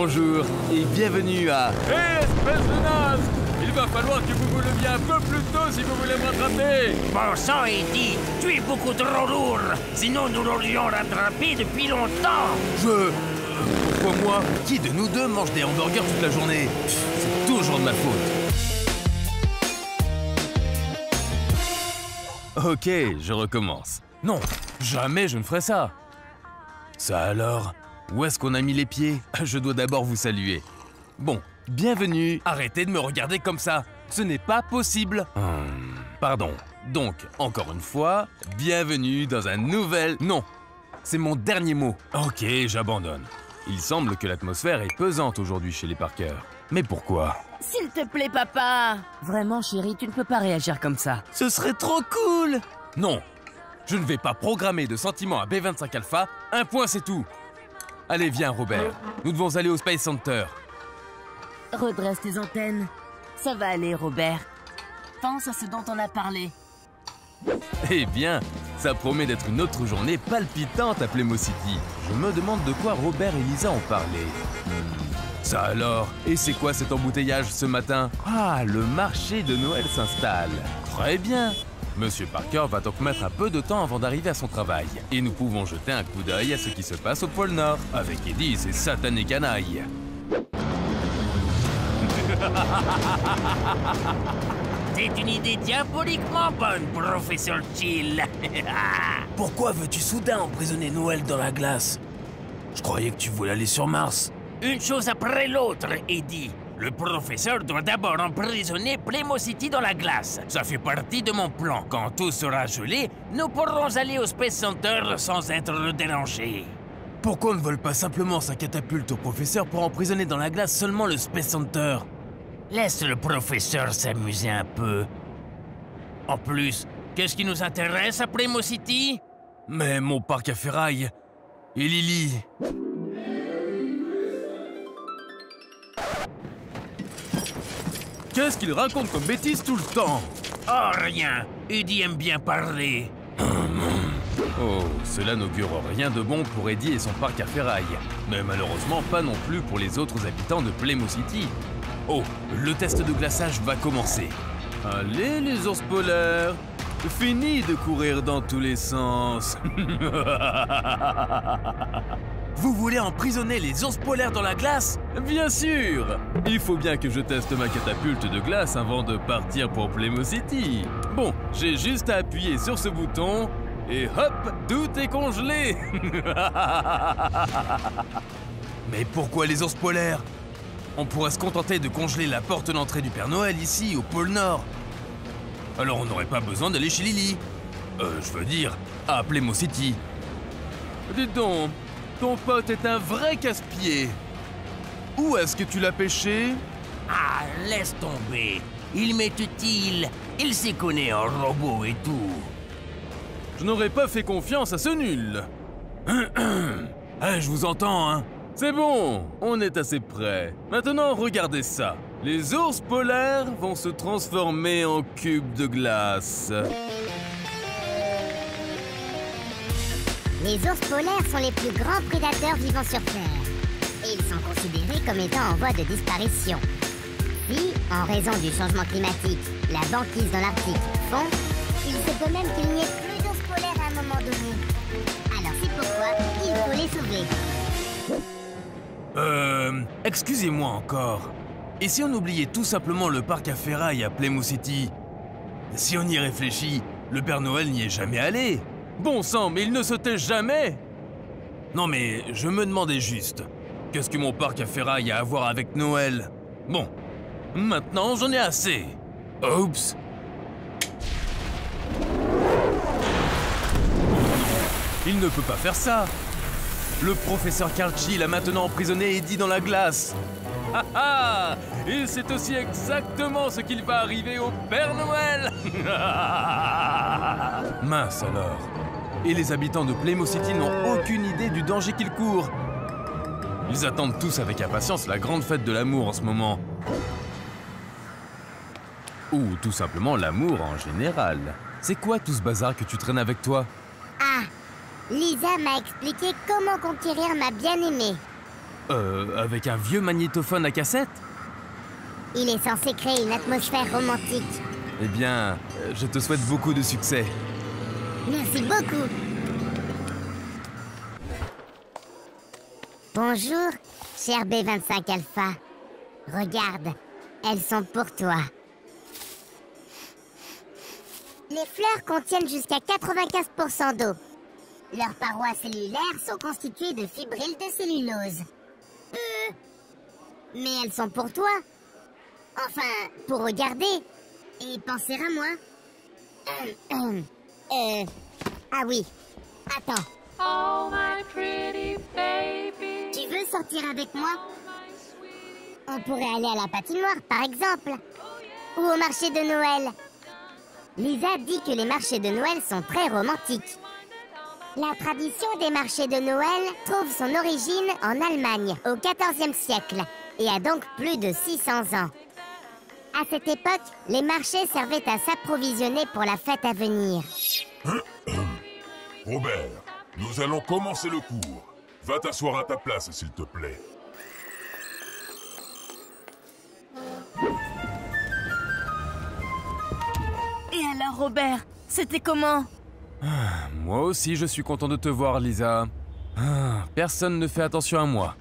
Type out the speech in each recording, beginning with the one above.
Bonjour et bienvenue à... Hé, espèce de naze! Il va falloir que vous vous leviez un peu plus tôt si vous voulez me rattraper! Bon sang, Eddie, tu es beaucoup trop lourd. Sinon, nous l'aurions rattrapé depuis longtemps. Pourquoi moi? Qui de nous deux mange des hamburgers toute la journée? C'est toujours de ma faute. Ok, je recommence. Non, jamais je ne ferai ça. Ça alors? Où est-ce qu'on a mis les pieds? Je dois d'abord vous saluer. Bon, bienvenue. Arrêtez de me regarder comme ça. Ce n'est pas possible. Pardon. Donc, encore une fois, bienvenue dans un nouvel... Non, c'est mon dernier mot. Ok, j'abandonne. Il semble que l'atmosphère est pesante aujourd'hui chez les Parker. Mais pourquoi? S'il te plaît, papa! Vraiment, chérie, tu ne peux pas réagir comme ça. Ce serait trop cool! Non, je ne vais pas programmer de sentiments à B25 Alpha. Un point, c'est tout. Allez, viens, Robert. Nous devons aller au Space Center. Redresse tes antennes. Ça va aller, Robert. Pense à ce dont on a parlé. Eh bien, ça promet d'être une autre journée palpitante à Playmo City. Je me demande de quoi Robert et Lisa ont parlé. Ça alors? Et c'est quoi cet embouteillage ce matin? Ah, le marché de Noël s'installe. Très bien. Monsieur Parker va donc mettre un peu de temps avant d'arriver à son travail. Et nous pouvons jeter un coup d'œil à ce qui se passe au pôle Nord, avec Eddie et ses satanés canailles. C'est une idée diaboliquement bonne, professeur Chill. Pourquoi veux-tu soudain emprisonner Noël dans la glace? Je croyais que tu voulais aller sur Mars. Une chose après l'autre, Eddie. Le professeur doit d'abord emprisonner Playmo City dans la glace. Ça fait partie de mon plan. Quand tout sera gelé, nous pourrons aller au Space Center sans être dérangés. Pourquoi on ne vole pas simplement sa catapulte au professeur pour emprisonner dans la glace seulement le Space Center? Laisse le professeur s'amuser un peu. En plus, qu'est-ce qui nous intéresse à Playmo City? Mais mon parc à ferraille... Et Lily... Qu'est-ce qu'il raconte comme bêtise tout le temps? Oh, rien. Eddie aime bien parler. Oh, cela n'augure rien de bon pour Eddie et son parc à ferraille. Mais malheureusement pas non plus pour les autres habitants de Playmo City. Oh, le test de glaçage va commencer. Allez les ours polaires, fini de courir dans tous les sens. Vous voulez emprisonner les ours polaires dans la glace? Bien sûr! Il faut bien que je teste ma catapulte de glace avant de partir pour Playmo City. Bon, j'ai juste à appuyer sur ce bouton et hop, tout est congelé. Mais pourquoi les ours polaires? On pourrait se contenter de congeler la porte d'entrée du Père Noël ici, au pôle Nord. Alors on n'aurait pas besoin d'aller chez Lily. Je veux dire, à Playmo City. Dis donc, ton pote est un vrai casse-pied. Où est-ce que tu l'as pêché? Ah, laisse tomber. Il m'est utile. Il s'y connaît en robot et tout. Je n'aurais pas fait confiance à ce nul. Je vous entends, hein. C'est bon, on est assez près. Maintenant, regardez ça. Les ours polaires vont se transformer en cubes de glace. Les ours polaires sont les plus grands prédateurs vivant sur Terre. Et ils sont considérés comme étant en voie de disparition. Si, en raison du changement climatique, la banquise dans l'Arctique fond, il se peut même qu'il n'y ait plus d'ours polaires à un moment donné. Alors c'est pourquoi il faut les sauver. Excusez-moi encore. Et si on oubliait tout simplement le parc à ferraille à Playmo City? Si on y réfléchit, le Père Noël n'y est jamais allé. Bon sang, mais il ne se tait jamais! Non mais, je me demandais juste, qu'est-ce que mon parc à ferraille a à voir avec Noël? Bon, maintenant j'en ai assez. Oups! Il ne peut pas faire ça! Le professeur Carchill a maintenant emprisonné Eddie dans la glace. Ah ah! Et c'est aussi exactement ce qu'il va arriver au Père Noël! Mince alors. Et les habitants de Playmo City n'ont aucune idée du danger qu'ils courent. Ils attendent tous avec impatience la grande fête de l'amour en ce moment. Ou tout simplement l'amour en général. C'est quoi tout ce bazar que tu traînes avec toi? Ah, Lisa m'a expliqué comment conquérir ma bien-aimée. Avec un vieux magnétophone à cassette? Il est censé créer une atmosphère romantique. Eh bien, je te souhaite beaucoup de succès. Merci beaucoup. Bonjour, cher B25 Alpha. Regarde, elles sont pour toi. Les fleurs contiennent jusqu'à 95% d'eau. Leurs parois cellulaires sont constituées de fibrilles de cellulose. Mais elles sont pour toi. Enfin, pour regarder et penser à moi. Ah oui, attends. Oh, my pretty baby. Tu veux sortir avec moi? On pourrait aller à la patinoire, par exemple. Ou au marché de Noël. Lisa dit que les marchés de Noël sont très romantiques. La tradition des marchés de Noël trouve son origine en Allemagne, au XIVe siècle, et a donc plus de 600 ans. À cette époque, les marchés servaient à s'approvisionner pour la fête à venir. Robert, nous allons commencer le cours. Va t'asseoir à ta place, s'il te plaît. Et alors, Robert, c'était comment? Moi aussi, je suis content de te voir, Lisa. Personne ne fait attention à moi.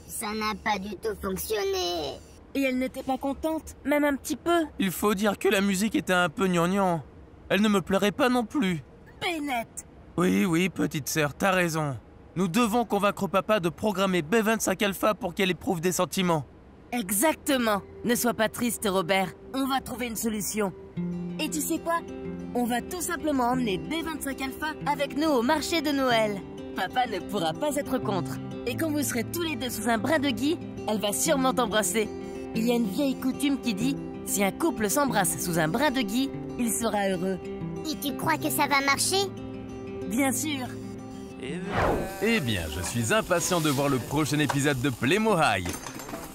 Ça n'a pas du tout fonctionné. Et elle n'était pas contente, même un petit peu? Il faut dire que la musique était un peu gnangnan. Elle ne me plairait pas non plus. Bennett! Oui, petite sœur, t'as raison. Nous devons convaincre papa de programmer B25 Alpha pour qu'elle éprouve des sentiments. Exactement. Ne sois pas triste, Robert. On va trouver une solution. Et tu sais quoi? On va tout simplement emmener B25 Alpha avec nous au marché de Noël. Papa ne pourra pas être contre. Et quand vous serez tous les deux sous un brin de gui, elle va sûrement t'embrasser. Il y a une vieille coutume qui dit, si un couple s'embrasse sous un brin de gui, il sera heureux. Et tu crois que ça va marcher? Bien sûr. Eh bien, je suis impatient de voir le prochain épisode de Playmo High.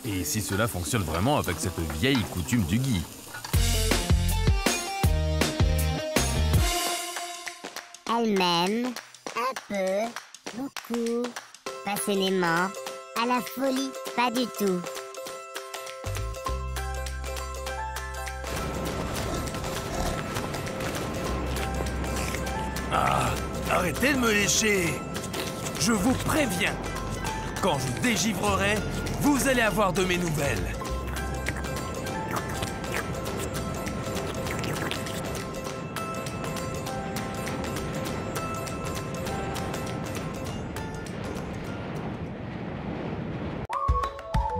Et si cela fonctionne vraiment avec cette vieille coutume du gui. Elle m'aime, un peu, beaucoup, passionnément, à la folie, pas du tout. Arrêtez de me lécher! Je vous préviens! Quand je dégivrerai, vous allez avoir de mes nouvelles!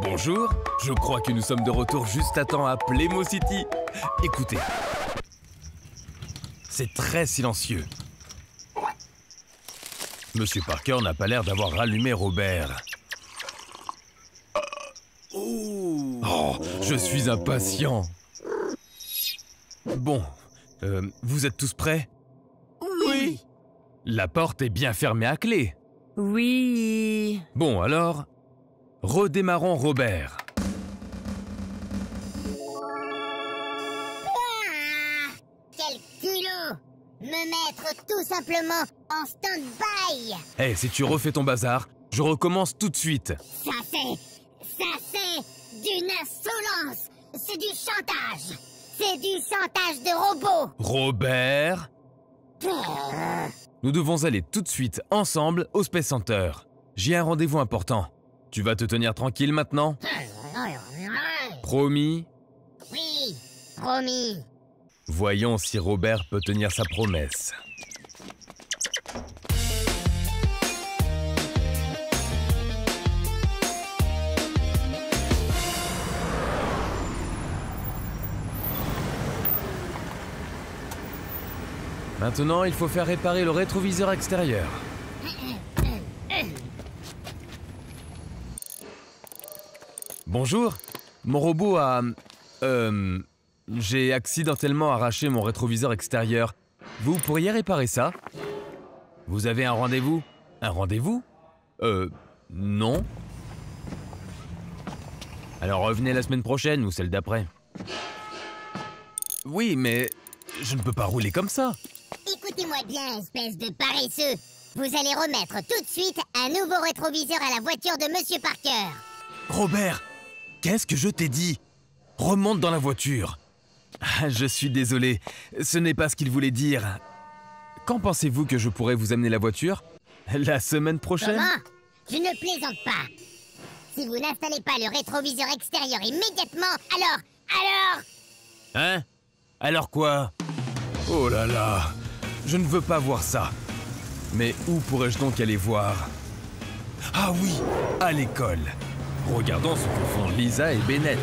Bonjour, je crois que nous sommes de retour juste à temps à Playmo City. Écoutez. C'est très silencieux. Monsieur Parker n'a pas l'air d'avoir rallumé Robert. Oh, je suis impatient. Bon, vous êtes tous prêts? Oui. La porte est bien fermée à clé. Oui. Bon, alors, redémarrons Robert. Quel culot! Me mettre tout simplement en stand-by! Eh, si tu refais ton bazar, je recommence tout de suite. Ça c'est d'une insolence! C'est du chantage! C'est du chantage de robot! Robert, nous devons aller tout de suite ensemble au Space Center. J'ai un rendez-vous important. Tu vas te tenir tranquille maintenant? Promis? Oui, promis! Voyons si Robert peut tenir sa promesse. Maintenant, il faut faire réparer le rétroviseur extérieur. Bonjour, mon robot a... j'ai accidentellement arraché mon rétroviseur extérieur. Vous pourriez réparer ça? Vous avez un rendez-vous? Un rendez-vous? Non. Alors revenez la semaine prochaine ou celle d'après. Oui, mais je ne peux pas rouler comme ça. Écoutez-moi bien, espèce de paresseux! Vous allez remettre tout de suite un nouveau rétroviseur à la voiture de Monsieur Parker. Robert, qu'est-ce que je t'ai dit? Remonte dans la voiture. Ah, je suis désolé, ce n'est pas ce qu'il voulait dire. Quand pensez-vous que je pourrais vous amener la voiture? La semaine prochaine? Comment? Je ne plaisante pas. Si vous n'installez pas le rétroviseur extérieur immédiatement, alors... Hein? Alors quoi? Oh là là, je ne veux pas voir ça. Mais où pourrais-je donc aller voir? Ah oui, à l'école. Regardons ce que font Lisa et Bennett.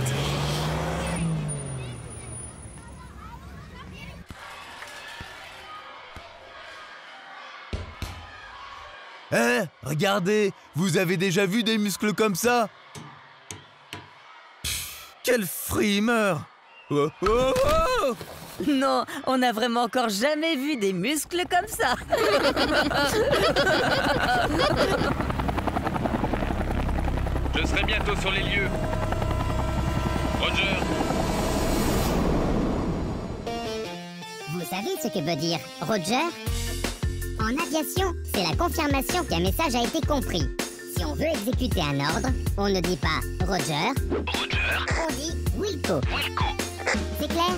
Hein? Regardez, vous avez déjà vu des muscles comme ça? Quelle frimeur! Oh, oh, oh! Non, on n'a vraiment encore jamais vu des muscles comme ça. Je serai bientôt sur les lieux. Roger. Vous savez ce que veut dire Roger? En aviation, c'est la confirmation qu'un message a été compris. Si on veut exécuter un ordre, on ne dit pas Roger. On dit Wilco. C'est clair?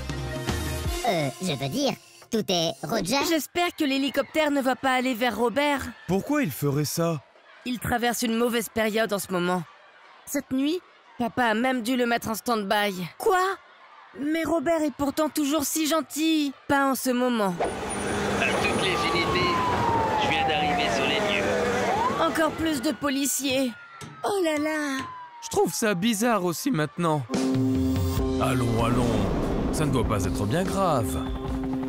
Je veux dire, tout est Roger. J'espère que l'hélicoptère ne va pas aller vers Robert. Pourquoi il ferait ça? Il traverse une mauvaise période en ce moment. Cette nuit, papa a même dû le mettre en stand-by. Quoi? Mais Robert est pourtant toujours si gentil. Pas en ce moment. À toutes les unités, je viens d'arriver sur les lieux. Encore plus de policiers. Oh là là. Je trouve ça bizarre aussi maintenant. Allons, allons. Ça ne doit pas être bien grave.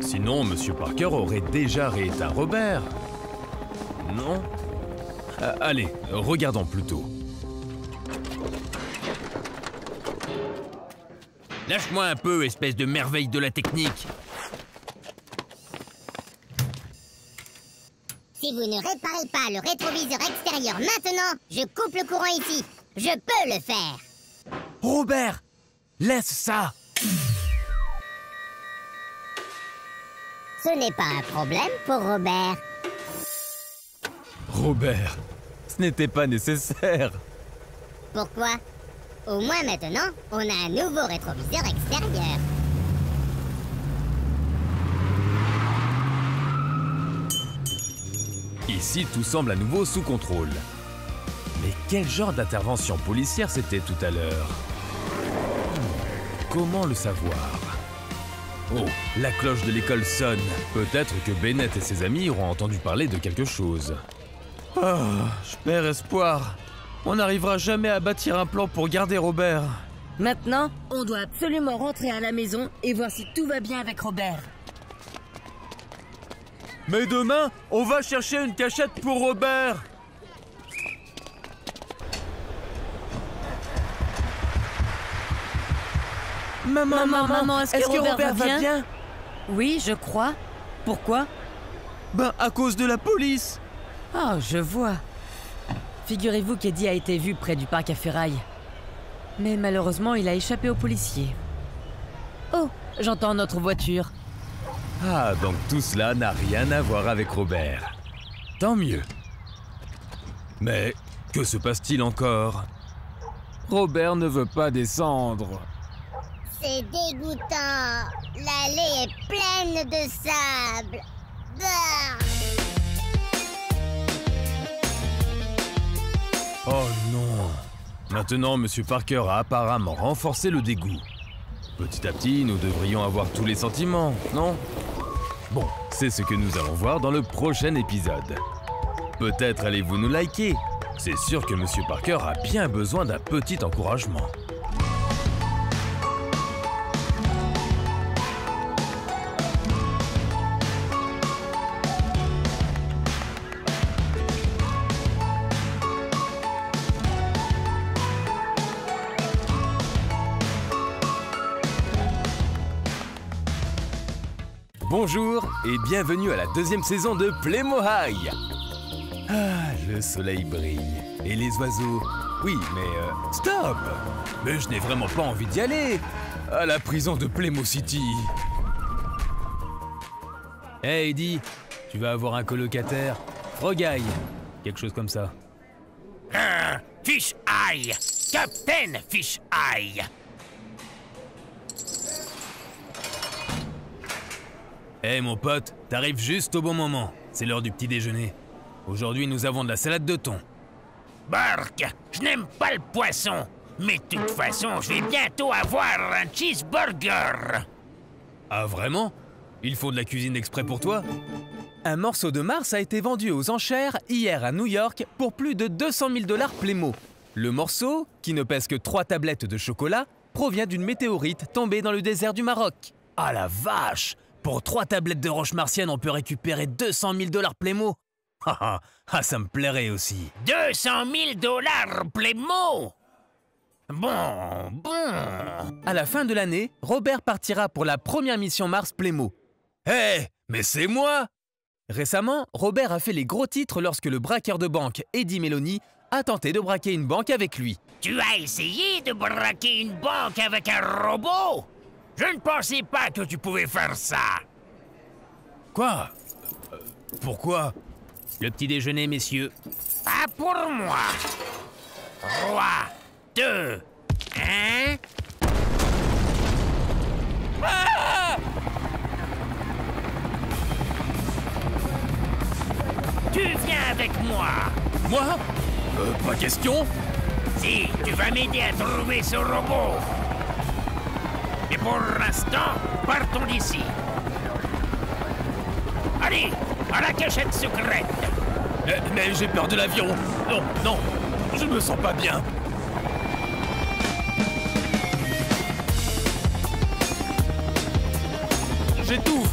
Sinon, Monsieur Parker aurait déjà rééteint Robert. Non? Allez, regardons plutôt. Lâche-moi un peu, espèce de merveille de la technique. Si vous ne réparez pas le rétroviseur extérieur maintenant, je coupe le courant ici. Je peux le faire. Robert! Laisse ça! Ce n'est pas un problème pour Robert. Robert, ce n'était pas nécessaire. Pourquoi? Au moins maintenant, on a un nouveau rétroviseur extérieur. Ici, tout semble à nouveau sous contrôle. Mais quel genre d'intervention policière c'était tout à l'heure? Comment le savoir? Oh, la cloche de l'école sonne. Peut-être que Bennett et ses amis auront entendu parler de quelque chose. Oh, je perds espoir. On n'arrivera jamais à bâtir un plan pour garder Robert. Maintenant, on doit absolument rentrer à la maison et voir si tout va bien avec Robert. Mais demain, on va chercher une cachette pour Robert. Maman, est-ce que Robert va va bien? bien? Oui, je crois. Pourquoi? Ben, à cause de la police. Ah, je vois. Figurez-vous qu'Eddie a été vu près du parc à ferraille. Mais malheureusement, il a échappé aux policiers. Oh, j'entends notre voiture. Ah, donc tout cela n'a rien à voir avec Robert. Tant mieux. Mais que se passe-t-il encore? Robert ne veut pas descendre. C'est dégoûtant. L'allée est pleine de sable. Bah. Oh non. Maintenant, Monsieur Parker a apparemment renforcé le dégoût. Petit à petit, nous devrions avoir tous les sentiments, non? Bon, c'est ce que nous allons voir dans le prochain épisode. Peut-être allez-vous nous liker. C'est sûr que Monsieur Parker a bien besoin d'un petit encouragement. Bonjour et bienvenue à la deuxième saison de Playmo High. Ah, le soleil brille. Et les oiseaux... Oui, mais... Stop! Mais je n'ai vraiment pas envie d'y aller! À la prison de Playmo City. Hey Eddie, tu vas avoir un colocataire? Frog Eye, quelque chose comme ça. Fish Eye. Captain Fish Eye. Eh mon pote, t'arrives juste au bon moment. C'est l'heure du petit déjeuner. Aujourd'hui, nous avons de la salade de thon. Burk, je n'aime pas le poisson. Mais de toute façon, je vais bientôt avoir un cheeseburger. Ah vraiment? Ils font de la cuisine exprès pour toi? Un morceau de Mars a été vendu aux enchères hier à New York pour plus de 200 000 $ Playmo. Le morceau, qui ne pèse que 3 tablettes de chocolat, provient d'une météorite tombée dans le désert du Maroc. Ah la vache! Pour 3 tablettes de roche martienne, on peut récupérer 200 000 $ Playmo. Ah, ça me plairait aussi. 200 000 $ Playmo. Bon. À la fin de l'année, Robert partira pour la première mission Mars Playmo. Hé, mais c'est moi! Récemment, Robert a fait les gros titres lorsque le braqueur de banque Eddie Meloni a tenté de braquer une banque avec lui. Tu as essayé de braquer une banque avec un robot? Je ne pensais pas que tu pouvais faire ça. Quoi? Pourquoi? Le petit déjeuner, messieurs. Pas pour moi. 3, 2, 1... Ah! Tu viens avec moi. Moi? Pas question. Si, tu vas m'aider à trouver ce robot. Et pour l'instant, partons d'ici. Allez, à la cachette secrète. Mais j'ai peur de l'avion. Non, je me sens pas bien. J'étouffe.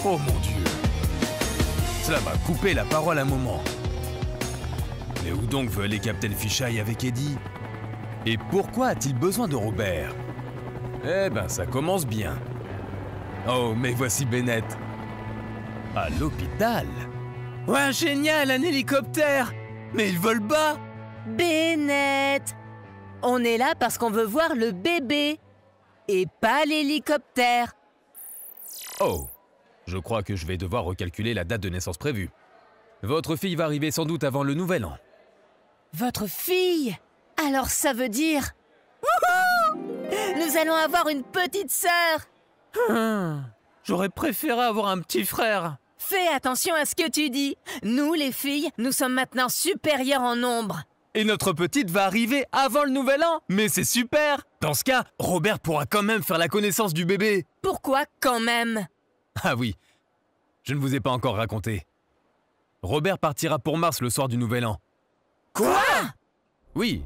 Oh mon Dieu. Cela m'a coupé la parole un moment. Mais où donc veut aller Captain Fisheye avec Eddie? Et pourquoi a-t-il besoin de Robert? Eh ben, ça commence bien. Oh, mais voici Bennett. À l'hôpital. Ouais, génial, un hélicoptère! Mais il vole bas! Bennett, on est là parce qu'on veut voir le bébé et pas l'hélicoptère. Oh, je crois que je vais devoir recalculer la date de naissance prévue. Votre fille va arriver sans doute avant le nouvel an. Votre fille? Alors ça veut dire... Wouhou! Nous allons avoir une petite sœur. J'aurais préféré avoir un petit frère. Fais attention à ce que tu dis. Nous, les filles, nous sommes maintenant supérieures en nombre. Et notre petite va arriver avant le nouvel an. Mais c'est super! Dans ce cas, Robert pourra quand même faire la connaissance du bébé. Pourquoi quand même? Ah oui, je ne vous ai pas encore raconté. Robert partira pour Mars le soir du nouvel an. Quoi? Oui,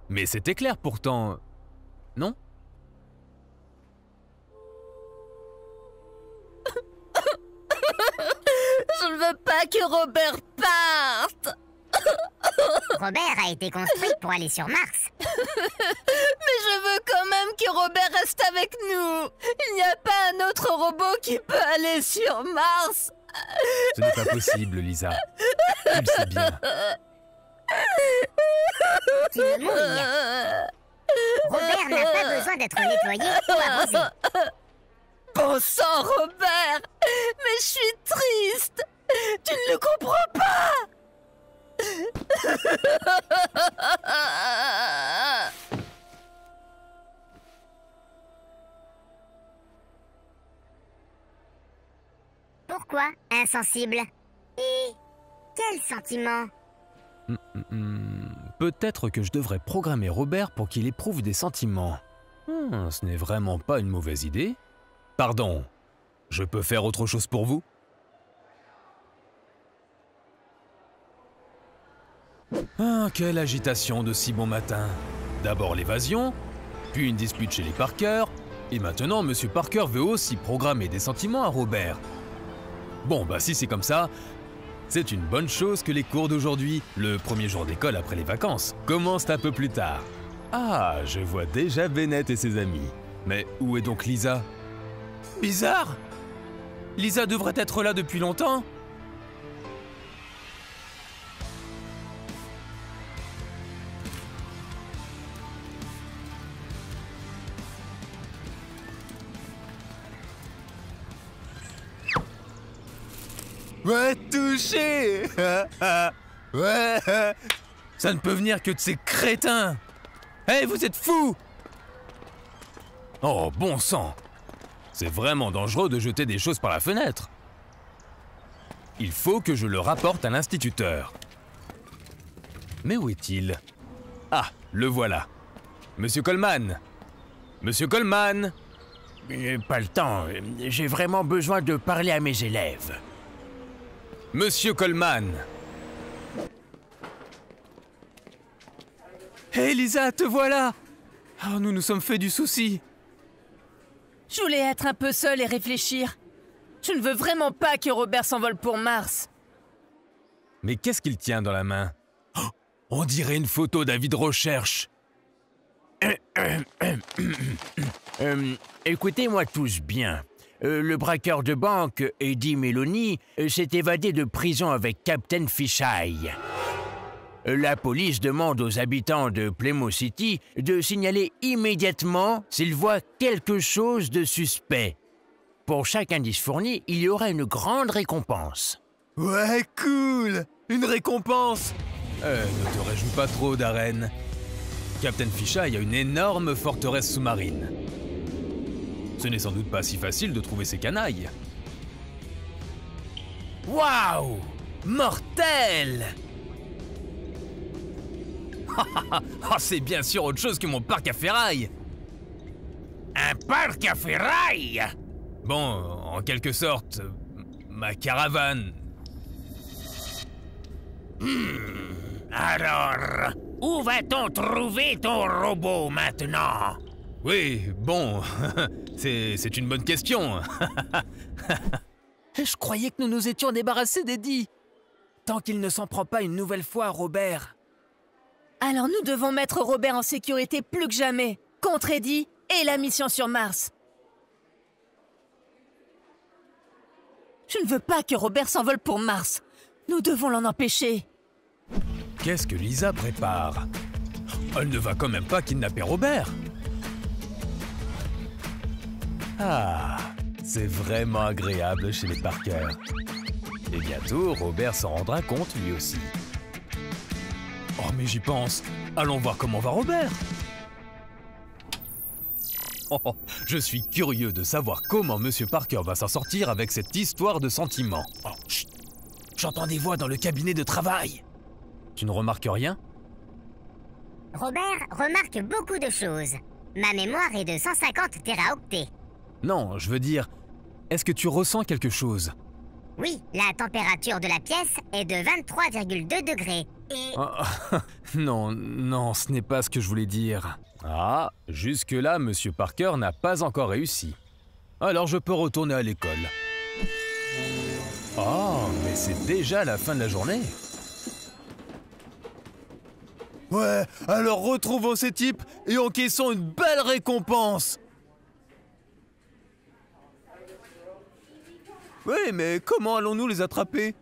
mais c'était clair pourtant, non? Je ne veux pas que Robert parte. Robert a été construit pour aller sur Mars. Mais je veux quand même que Robert reste avec nous. Il n'y a pas un autre robot qui peut aller sur Mars. Ce n'est pas possible, Lisa. Tu le sais bien. Tu veux mourir. Robert n'a pas besoin d'être nettoyé ou arrosé. Bon sang, Robert. Mais je suis triste. Tu ne le comprends pas. Pourquoi insensible? Et quel sentiment? Peut-être que je devrais programmer Robert pour qu'il éprouve des sentiments. Ce n'est vraiment pas une mauvaise idée. Pardon, je peux faire autre chose pour vous? Ah, quelle agitation de si bon matin. D'abord l'évasion, puis une dispute chez les Parker, et maintenant Monsieur Parker veut aussi programmer des sentiments à Robert. Bon, bah si c'est comme ça, c'est une bonne chose que les cours d'aujourd'hui, le premier jour d'école après les vacances, commencent un peu plus tard. Ah, je vois déjà Bennett et ses amis. Mais où est donc Lisa? Bizarre! Lisa devrait être là depuis longtemps. Ouais, touché. Ouais. Ça ne peut venir que de ces crétins. Hé, vous êtes fous! Oh, bon sang! C'est vraiment dangereux de jeter des choses par la fenêtre. Il faut que je le rapporte à l'instituteur. Mais où est-il? Ah, le voilà. Monsieur Coleman! Monsieur Coleman! Pas le temps, j'ai vraiment besoin de parler à mes élèves. Monsieur Coleman! Hé, Lisa, te voilà! Oh, nous nous sommes fait du souci. Je voulais être un peu seule et réfléchir. Je ne veux vraiment pas que Robert s'envole pour Mars. Mais qu'est-ce qu'il tient dans la main? Oh, on dirait une photo d'avis de recherche. Écoutez-moi tous bien. Le braqueur de banque, Eddie Meloni, s'est évadé de prison avec Captain Fisheye. La police demande aux habitants de Plymouth City de signaler immédiatement s'ils voient quelque chose de suspect. Pour chaque indice fourni, il y aura une grande récompense. Ouais, cool! Une récompense! Ne te réjouis pas trop, Darren. Captain Fisheye a une énorme forteresse sous-marine. Ce n'est sans doute pas si facile de trouver ces canailles. Waouh! Mortel! Oh, c'est bien sûr autre chose que mon parc à ferraille! Un parc à ferraille? Bon, en quelque sorte, ma caravane. Alors, où va-t-on trouver ton robot maintenant? Oui, bon, c'est une bonne question. Je croyais que nous nous étions débarrassés d'Eddie. Tant qu'il ne s'en prend pas une nouvelle fois, Robert. Alors nous devons mettre Robert en sécurité plus que jamais, contre Eddie et la mission sur Mars. Je ne veux pas que Robert s'envole pour Mars. Nous devons l'en empêcher. Qu'est-ce que Lisa prépare? Elle ne va quand même pas kidnapper Robert. Ah, c'est vraiment agréable chez les Parker. Et bientôt, Robert s'en rendra compte lui aussi. Oh, mais j'y pense. Allons voir comment va Robert. Oh, je suis curieux de savoir comment Monsieur Parker va s'en sortir avec cette histoire de sentiments. Oh, chut. J'entends des voix dans le cabinet de travail. Tu ne remarques rien? Robert remarque beaucoup de choses. Ma mémoire est de 150 téraoctets. Non, je veux dire, est-ce que tu ressens quelque chose? Oui, la température de la pièce est de 23,2 degrés. Et... Oh, non, ce n'est pas ce que je voulais dire. Ah, jusque-là, Monsieur Parker n'a pas encore réussi. Alors je peux retourner à l'école. Oh, mais c'est déjà la fin de la journée. Ouais, alors retrouvons ces types et encaissons une belle récompense. Oui, mais comment allons-nous les attraper?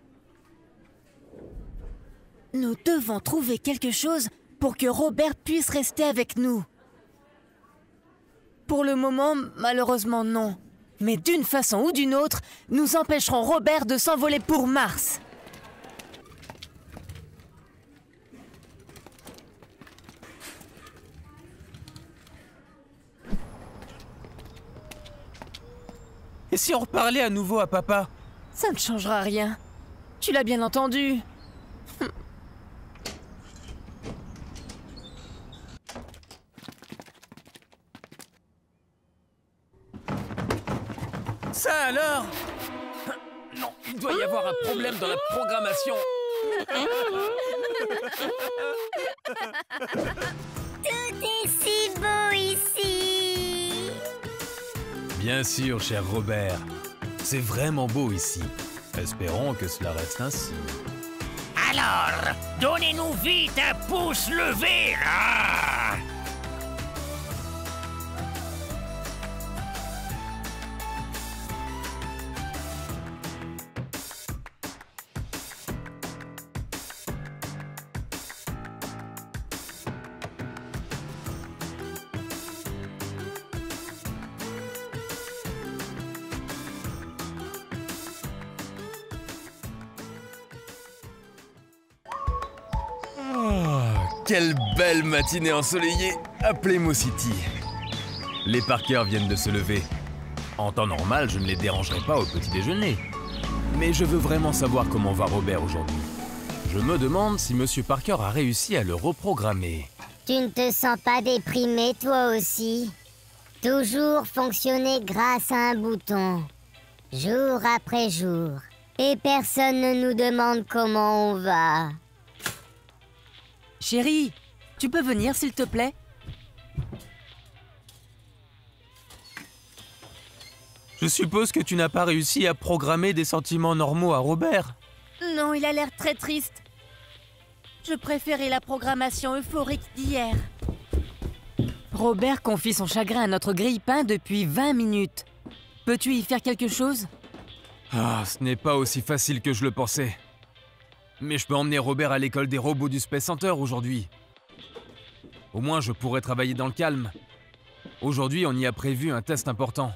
Nous devons trouver quelque chose pour que Robert puisse rester avec nous. Pour le moment, malheureusement non. Mais d'une façon ou d'une autre, nous empêcherons Robert de s'envoler pour Mars. Et si on reparlait à nouveau à papa? Ça ne changera rien. Tu l'as bien entendu. Ça alors? Non, il doit y avoir un problème dans la programmation. Tout est si beau ici. Bien sûr, cher Robert. C'est vraiment beau ici. Espérons que cela reste ainsi. Alors, donnez-nous vite un pouce levé, là! quelle belle matinée ensoleillée à Playmo City. Les Parker viennent de se lever. En temps normal, je ne les dérangerai pas au petit déjeuner. Mais je veux vraiment savoir comment va Robert aujourd'hui. Je me demande si Monsieur Parker a réussi à le reprogrammer. Tu ne te sens pas déprimé, toi aussi? Toujours fonctionner grâce à un bouton, jour après jour. Et personne ne nous demande comment on va. Chérie, tu peux venir s'il te plaît? Je suppose que tu n'as pas réussi à programmer des sentiments normaux à Robert. Non, il a l'air très triste. Je préférais la programmation euphorique d'hier. Robert confie son chagrin à notre grille-pain depuis 20 minutes. Peux-tu y faire quelque chose? Ah, ce n'est pas aussi facile que je le pensais. Mais je peux emmener Robert à l'école des robots du Space Center aujourd'hui. Au moins, je pourrais travailler dans le calme. Aujourd'hui, on y a prévu un test important.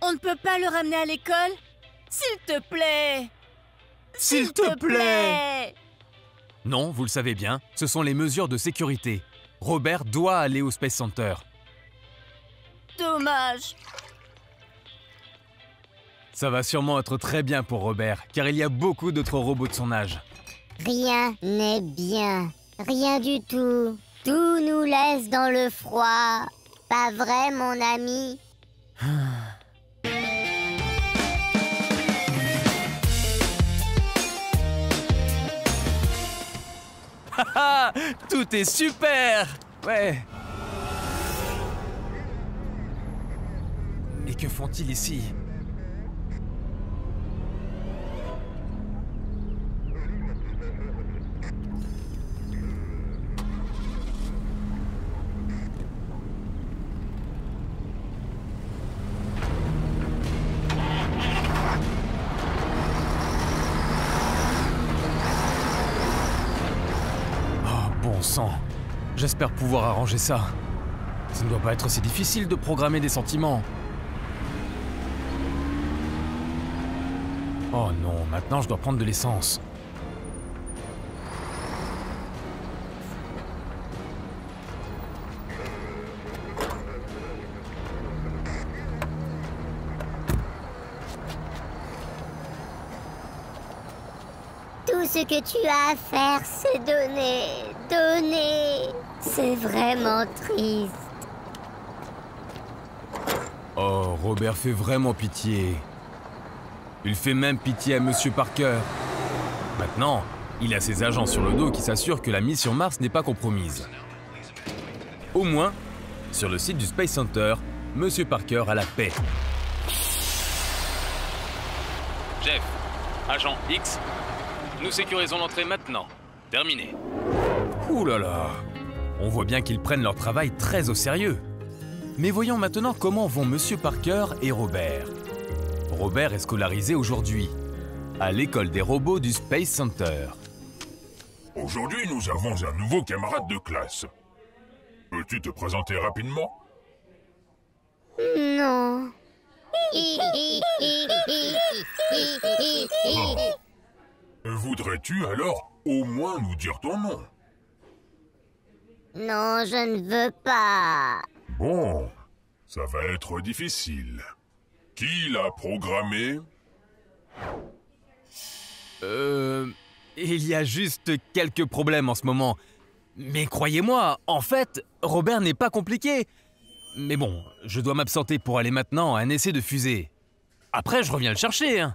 On ne peut pas le ramener à l'école? S'il te plaît! S'il te plaît! Non, vous le savez bien, ce sont les mesures de sécurité. Robert doit aller au Space Center. Dommage. Ça va sûrement être très bien pour Robert, car il y a beaucoup d'autres robots de son âge. Rien n'est bien. Rien du tout. Tout nous laisse dans le froid. Pas vrai, mon ami? Haha, tout est super! Ouais. Mais que font-ils ici? Bon sang, j'espère pouvoir arranger ça. Ça ne doit pas être si difficile de programmer des sentiments. Oh non, maintenant je dois prendre de l'essence. Tout ce que tu as à faire, c'est donner, donner. C'est vraiment triste. Oh, Robert fait vraiment pitié. Il fait même pitié à Monsieur Parker. Maintenant, il a ses agents sur le dos qui s'assurent que la mission Mars n'est pas compromise. Au moins, sur le site du Space Center, Monsieur Parker a la paix. Jeff, agent X, nous sécurisons l'entrée maintenant. Terminé. Ouh là là, on voit bien qu'ils prennent leur travail très au sérieux. Mais voyons maintenant comment vont Monsieur Parker et Robert. Robert est scolarisé aujourd'hui, à l'école des robots du Space Center. Aujourd'hui, nous avons un nouveau camarade de classe. Peux-tu te présenter rapidement? Non. Voudrais-tu alors au moins nous dire ton nom? Non, je ne veux pas. Bon, ça va être difficile. Qui l'a programmé? Il y a juste quelques problèmes en ce moment. Mais croyez-moi, en fait, Robert n'est pas compliqué. Mais bon, je dois m'absenter pour aller maintenant à un essai de fusée. Après, je reviens le chercher, hein.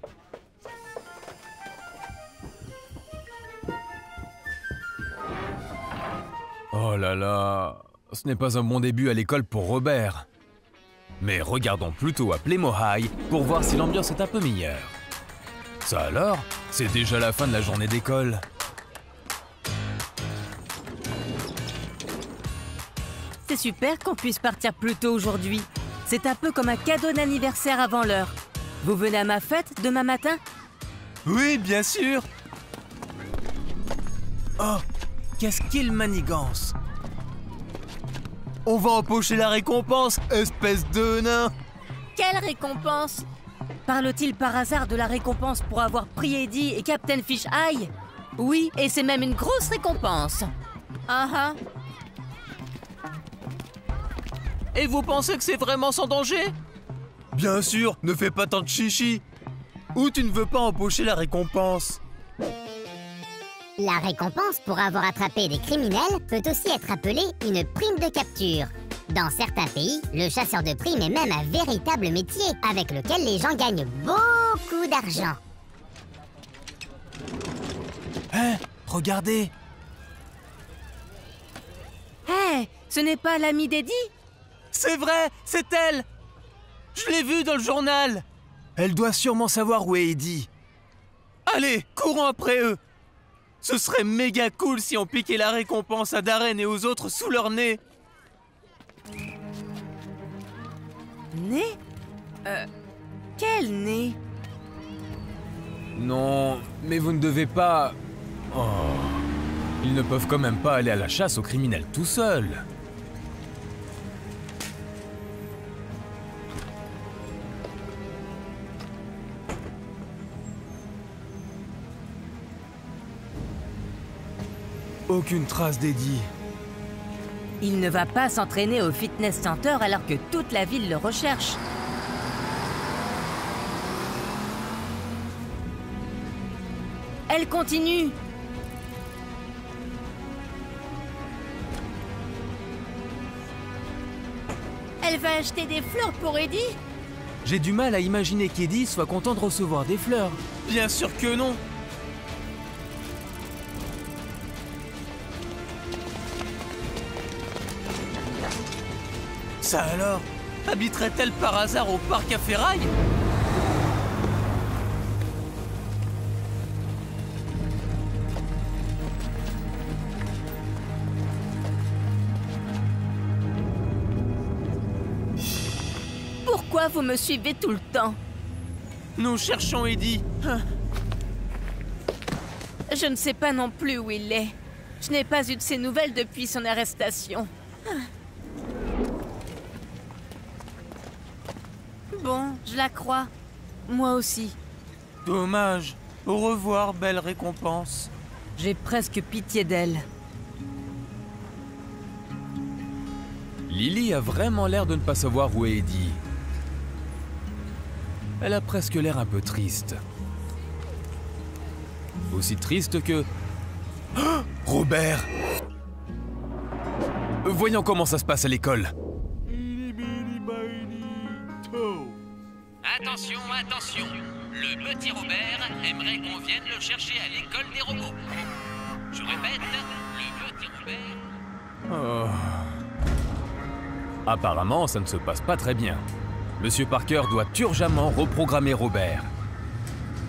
Oh là là, ce n'est pas un bon début à l'école pour Robert. Mais regardons plutôt à Playmo High pour voir si l'ambiance est un peu meilleure. Ça alors, c'est déjà la fin de la journée d'école. C'est super qu'on puisse partir plus tôt aujourd'hui. C'est un peu comme un cadeau d'anniversaire avant l'heure. Vous venez à ma fête demain matin? Oui, bien sûr. Oh, qu'est-ce qu'il manigance. On va empocher la récompense, espèce de nain. Quelle récompense? Parle-t-il par hasard de la récompense pour avoir pris Eddie et Captain Fish Eye? Oui, et c'est même une grosse récompense. Ah Et vous pensez que c'est vraiment sans danger? Bien sûr, ne fais pas tant de chichi. Ou tu ne veux pas empocher la récompense? La récompense pour avoir attrapé des criminels peut aussi être appelée une prime de capture. Dans certains pays, le chasseur de primes est même un véritable métier avec lequel les gens gagnent beaucoup d'argent. Hein? Regardez! Hé, ce n'est pas l'ami d'Eddie? C'est vrai, c'est elle! Je l'ai vue dans le journal! Elle doit sûrement savoir où est Eddie. Allez, courons après eux! Ce serait méga cool si on piquait la récompense à Darren et aux autres sous leur nez! Nez? Quel nez? Non, mais vous ne devez pas... Oh. Ils ne peuvent quand même pas aller à la chasse aux criminels tout seuls. Aucune trace d'Eddie. Il ne va pas s'entraîner au fitness center alors que toute la ville le recherche. Elle continue. Elle va acheter des fleurs pour Eddie? J'ai du mal à imaginer qu'Eddie soit content de recevoir des fleurs. Bien sûr que non! Ça alors? Habiterait-elle par hasard au parc à ferraille? Pourquoi vous me suivez tout le temps? Nous cherchons Eddie. Je ne sais pas non plus où il est. Je n'ai pas eu de ses nouvelles depuis son arrestation. Bon, je la crois. Moi aussi. Dommage. Au revoir, belle récompense. J'ai presque pitié d'elle. Lily a vraiment l'air de ne pas savoir où est Eddie. Elle a presque l'air un peu triste. Aussi triste que... Oh, Robert! Voyons comment ça se passe à l'école. Attention, attention. Le petit Robert aimerait qu'on vienne le chercher à l'école des robots. Je répète, le petit Robert... Oh. Apparemment, ça ne se passe pas très bien. Monsieur Parker doit urgemment reprogrammer Robert.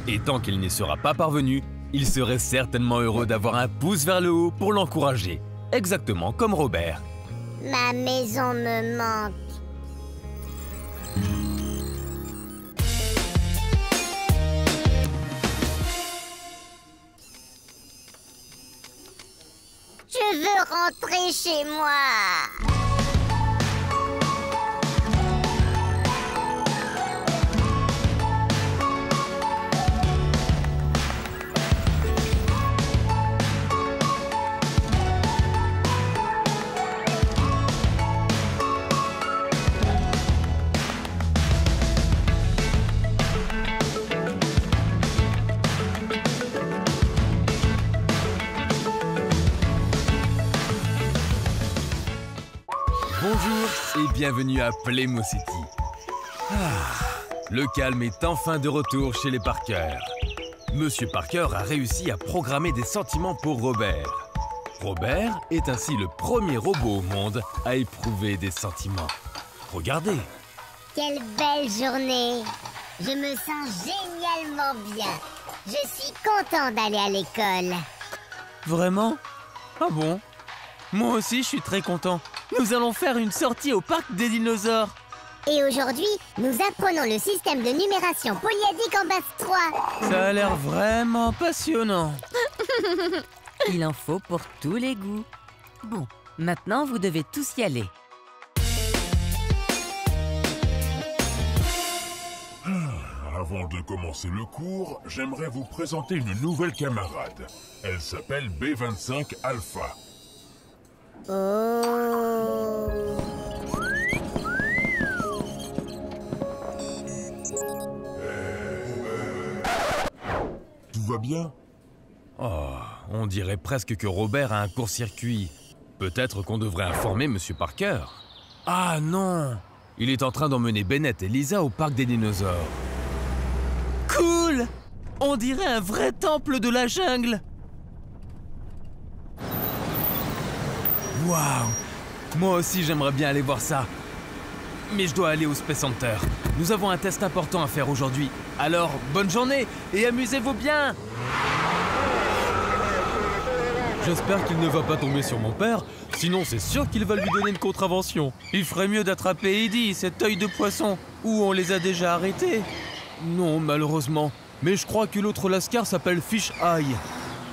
Et tant qu'il n'y sera pas parvenu, il serait certainement heureux d'avoir un pouce vers le haut pour l'encourager. Exactement comme Robert. Ma maison me manque. Je veux rentrer chez moi. Bonjour et bienvenue à Playmo City. Le calme est enfin de retour chez les Parker. Monsieur Parker a réussi à programmer des sentiments pour Robert. Robert est ainsi le premier robot au monde à éprouver des sentiments. Regardez. Quelle belle journée. Je me sens génialement bien. Je suis content d'aller à l'école. Vraiment? Ah bon? Moi aussi, je suis très content. Nous allons faire une sortie au parc des dinosaures. Et aujourd'hui, nous apprenons le système de numération polyadique en base 3. Ça a l'air vraiment passionnant. Il en faut pour tous les goûts. Bon, maintenant vous devez tous y aller. Avant de commencer le cours, j'aimerais vous présenter une nouvelle camarade. Elle s'appelle B25 Alpha. Oh. Tout va bien? Oh, on dirait presque que Robert a un court-circuit. Peut-être qu'on devrait informer Monsieur Parker. Ah non! Il est en train d'emmener Bennett et Lisa au parc des dinosaures. Cool! On dirait un vrai temple de la jungle! Waouh! Moi aussi j'aimerais bien aller voir ça. Mais je dois aller au Space Center. Nous avons un test important à faire aujourd'hui. Alors, bonne journée et amusez-vous bien! J'espère qu'il ne va pas tomber sur mon père, sinon c'est sûr qu'il va lui donner une contravention. Il ferait mieux d'attraper Eddie, cet œil de poisson, ou on les a déjà arrêtés. Non, malheureusement. Mais je crois que l'autre lascar s'appelle Fish Eye.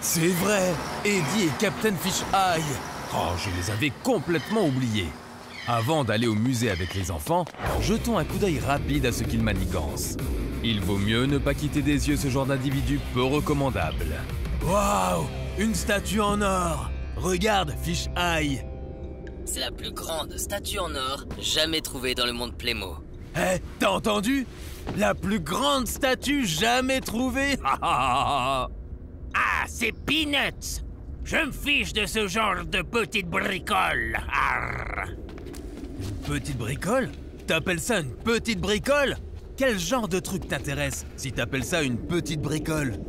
C'est vrai, Eddie et Captain Fish Eye. Oh, je les avais complètement oubliés. Avant d'aller au musée avec les enfants, jetons un coup d'œil rapide à ce qu'ils manigancent. Il vaut mieux ne pas quitter des yeux ce genre d'individu peu recommandable. Waouh! Une statue en or! Regarde, Fish Eye! C'est la plus grande statue en or jamais trouvée dans le monde Playmo. Hé, t'as entendu? La plus grande statue jamais trouvée! Ah, c'est Peanuts! Je me fiche de ce genre de petite bricole. Arr. Une petite bricole? T'appelles ça une petite bricole? Quel genre de truc t'intéresse si t'appelles ça une petite bricole?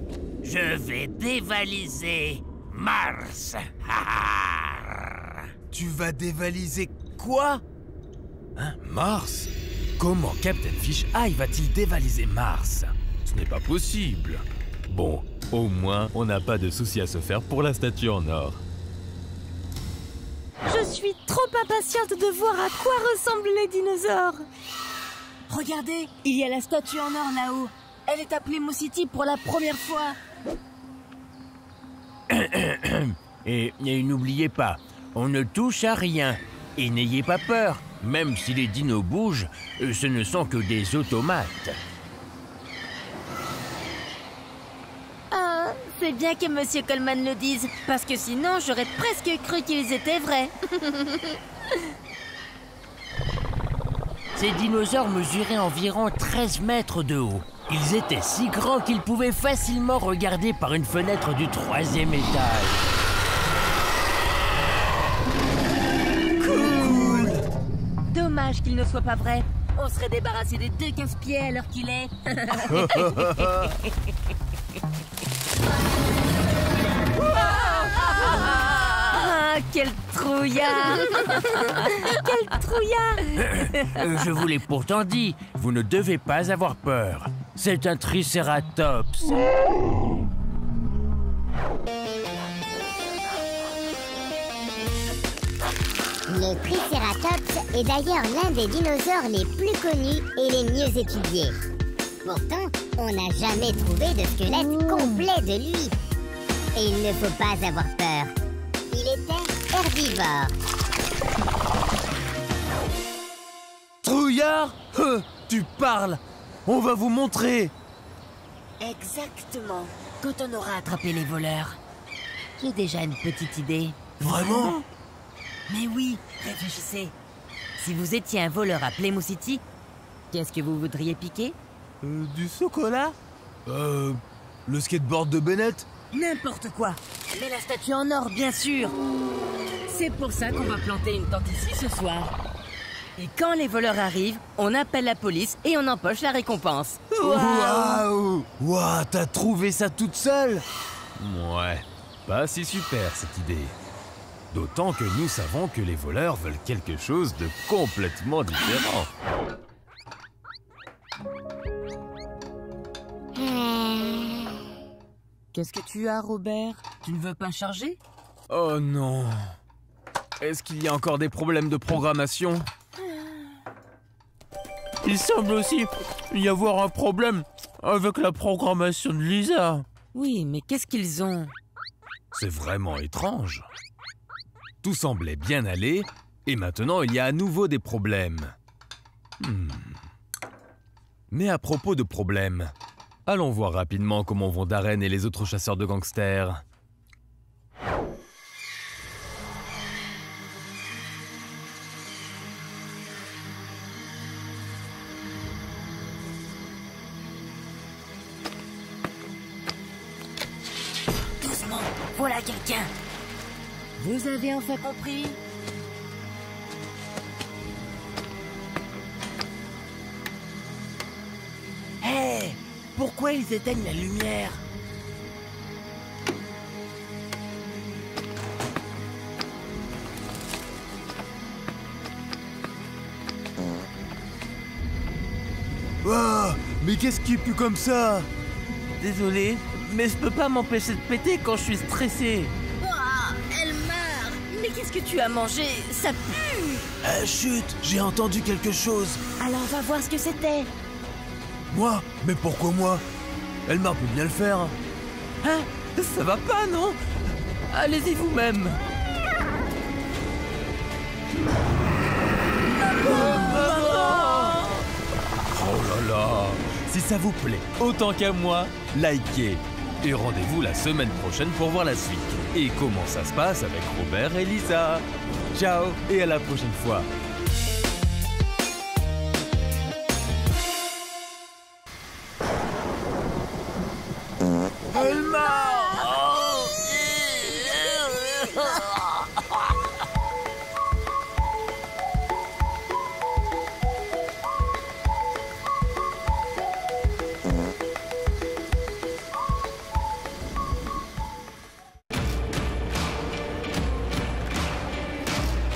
Je vais dévaliser Mars. Arr. Tu vas dévaliser quoi? Hein, Mars? Comment Captain Fish Eye va-t-il dévaliser Mars? Ce n'est pas possible. Bon, au moins, on n'a pas de soucis à se faire pour la statue en or. Je suis trop impatiente de voir à quoi ressemblent les dinosaures. Regardez, il y a la statue en or là-haut. Elle est à Playmo City pour la première fois. Et n'oubliez pas, on ne touche à rien. Et n'ayez pas peur, même si les dinos bougent, ce ne sont que des automates. Ah, c'est bien que Monsieur Coleman le dise, parce que sinon j'aurais presque cru qu'ils étaient vrais. Ces dinosaures mesuraient environ 13 mètres de haut. Ils étaient si grands qu'ils pouvaient facilement regarder par une fenêtre du 3e étage. Cool! Dommage qu'il ne soit pas vrai. On serait débarrassé des 2 casse-pieds à l'heure qu'il est. Ah, quel trouillard! Quel trouillard! Je vous l'ai pourtant dit, vous ne devez pas avoir peur. C'est un tricératops. Le Triceratops est d'ailleurs l'un des dinosaures les plus connus et les mieux étudiés. Pourtant, on n'a jamais trouvé de squelette complet de lui. Et il ne faut pas avoir peur. Il était herbivore. Trouillard? Tu parles! On va vous montrer! Exactement. Quand on aura attrapé les voleurs. J'ai déjà une petite idée. Vraiment? Mais oui, réfléchissez. Si vous étiez un voleur à Playmo City, qu'est-ce que vous voudriez piquer? Du chocolat? Le skateboard de Bennett? N'importe quoi. Mais la statue en or, bien sûr. C'est pour ça qu'on va planter une tente ici ce soir. Et quand les voleurs arrivent, on appelle la police et on empoche la récompense. Waouh! Waouh, t'as trouvé ça toute seule? Ouais, pas si super cette idée. D'autant que nous savons que les voleurs veulent quelque chose de complètement différent. Qu'est-ce que tu as, Robert? Tu ne veux pas charger? Oh non. Est-ce qu'il y a encore des problèmes de programmation? Il semble aussi y avoir un problème avec la programmation de Lisa. Oui, mais qu'est-ce qu'ils ont? C'est vraiment étrange. Tout semblait bien aller, et maintenant il y a à nouveau des problèmes. Mais à propos de problèmes, allons voir rapidement comment vont Darren et les autres chasseurs de gangsters. quelqu'un. Vous avez enfin compris? Hé, pourquoi ils éteignent la lumière? Oh, mais qu'est-ce qui pue comme ça? Désolé, mais je peux pas m'empêcher de péter quand je suis stressé. Ouah, elle meurt. Mais qu'est-ce que tu as mangé? Ça pue. Chut, j'ai entendu quelque chose. Alors va voir ce que c'était. Moi? Mais pourquoi moi? Elmar peut bien le faire. Hein? Ça va pas, non? Allez-y vous-même. Oh là là! Si ça vous plaît, autant qu'à moi, likez. Et rendez-vous la semaine prochaine pour voir la suite. Et comment ça se passe avec Robert et Lisa. Ciao et à la prochaine fois.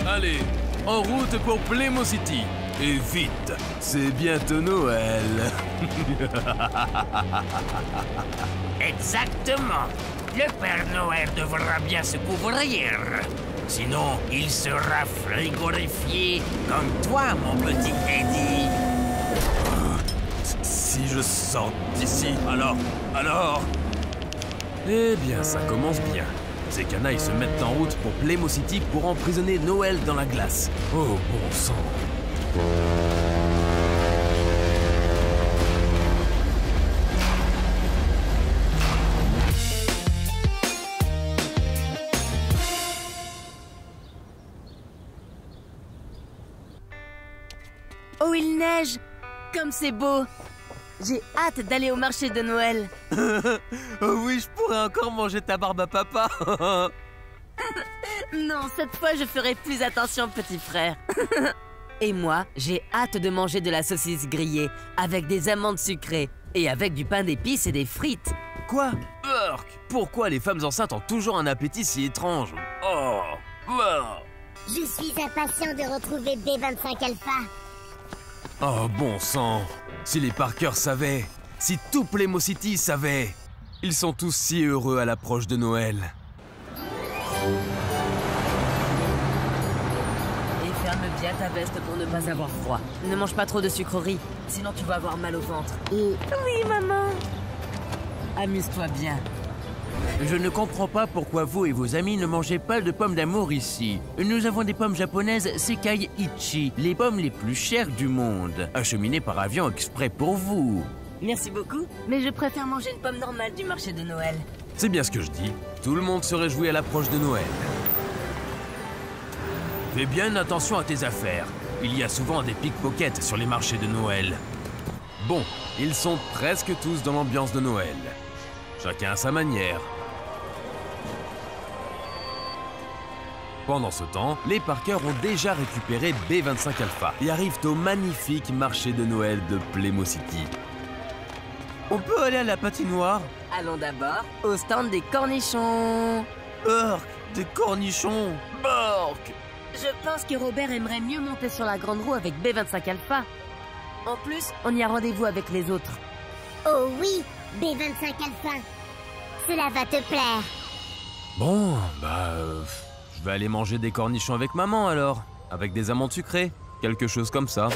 Allez, en route pour Playmo City. Et vite, c'est bientôt Noël. Exactement. Le Père Noël devra bien se couvrir. Sinon, il sera frigorifié comme toi, mon petit Eddie. Si je sors d'ici, alors... Eh bien, ça commence bien. Ces canailles se mettent en route pour Playmo City pour emprisonner Noël dans la glace. Oh, bon sang. Oh, il neige. Comme c'est beau. J'ai hâte d'aller au marché de Noël. Oh oui, je pourrais encore manger ta barbe à papa. Non, cette fois, je ferai plus attention, petit frère. Et moi, j'ai hâte de manger de la saucisse grillée avec des amandes sucrées et avec du pain d'épices et des frites. Quoi? Urk, pourquoi les femmes enceintes ont toujours un appétit si étrange? Oh, Je suis impatient de retrouver B25 Alpha. Oh, bon sang. Si les Parker savaient, si tout Playmo City savait. Ils sont tous si heureux à l'approche de Noël. Et ferme bien ta veste pour ne pas avoir froid. Ne mange pas trop de sucreries, sinon tu vas avoir mal au ventre. Oui, maman. Amuse-toi bien. Je ne comprends pas pourquoi vous et vos amis ne mangez pas de pommes d'amour ici. Nous avons des pommes japonaises Sekai Ichi, les pommes les plus chères du monde, acheminées par avion exprès pour vous. Merci beaucoup, mais je préfère manger une pomme normale du marché de Noël. C'est bien ce que je dis. Tout le monde se réjouit à l'approche de Noël. Fais bien attention à tes affaires. Il y a souvent des pickpockets sur les marchés de Noël. Bon, ils sont presque tous dans l'ambiance de Noël. Chacun à sa manière. Pendant ce temps, les Parker ont déjà récupéré B25 Alpha et arrivent au magnifique marché de Noël de Playmo City. On peut aller à la patinoire? Allons d'abord au stand des cornichons. Urk, des cornichons. Bork. Je pense que Robert aimerait mieux monter sur la grande roue avec B25 Alpha. En plus, on y a rendez-vous avec les autres. Oh oui, B25 Alpha. Cela va te plaire. Bon, je vais aller manger des cornichons avec maman alors. Avec des amandes sucrées. Quelque chose comme ça.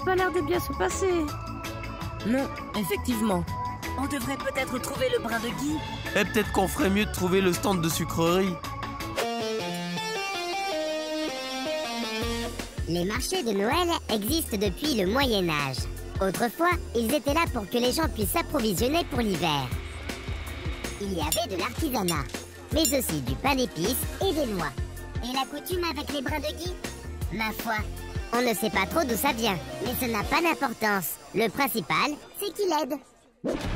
Pas l'air de bien se passer. Non, effectivement. On devrait peut-être trouver le brin de Guy. Et peut-être qu'on ferait mieux de trouver le stand de sucreries. Les marchés de Noël existent depuis le Moyen-Âge. Autrefois, ils étaient là pour que les gens puissent s'approvisionner pour l'hiver. Il y avait de l'artisanat, mais aussi du pain d'épices et des noix. Et la coutume avec les brins de gui? Ma foi, on ne sait pas trop d'où ça vient, mais ça n'a pas d'importance. Le principal, c'est qu'il aide.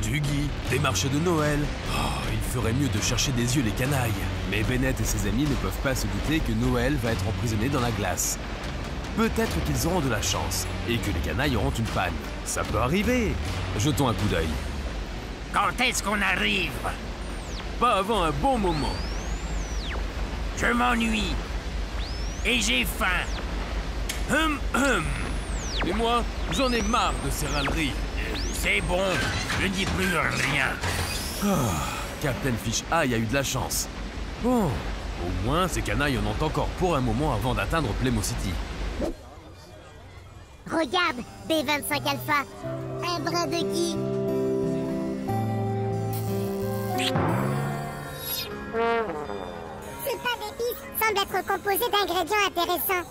Du gui, des marchés de Noël. Oh, il ferait mieux de chercher des yeux les canailles. Mais Bennett et ses amis ne peuvent pas se douter que Noël va être emprisonné dans la glace. Peut-être qu'ils auront de la chance et que les canailles auront une panne. Ça peut arriver. Jetons un coup d'œil. Quand est-ce qu'on arrive? Pas avant un bon moment. Je m'ennuie. Et j'ai faim. Et moi, j'en ai marre de ces râleries. C'est bon, je dis plus rien. Captain Fish Eye a eu de la chance. Bon, au moins ces canailles en ont encore pour un moment avant d'atteindre Playmo City. Regarde, B25 Alpha, un brin de gui. Ce pain d'épices semble être composé d'ingrédients intéressants.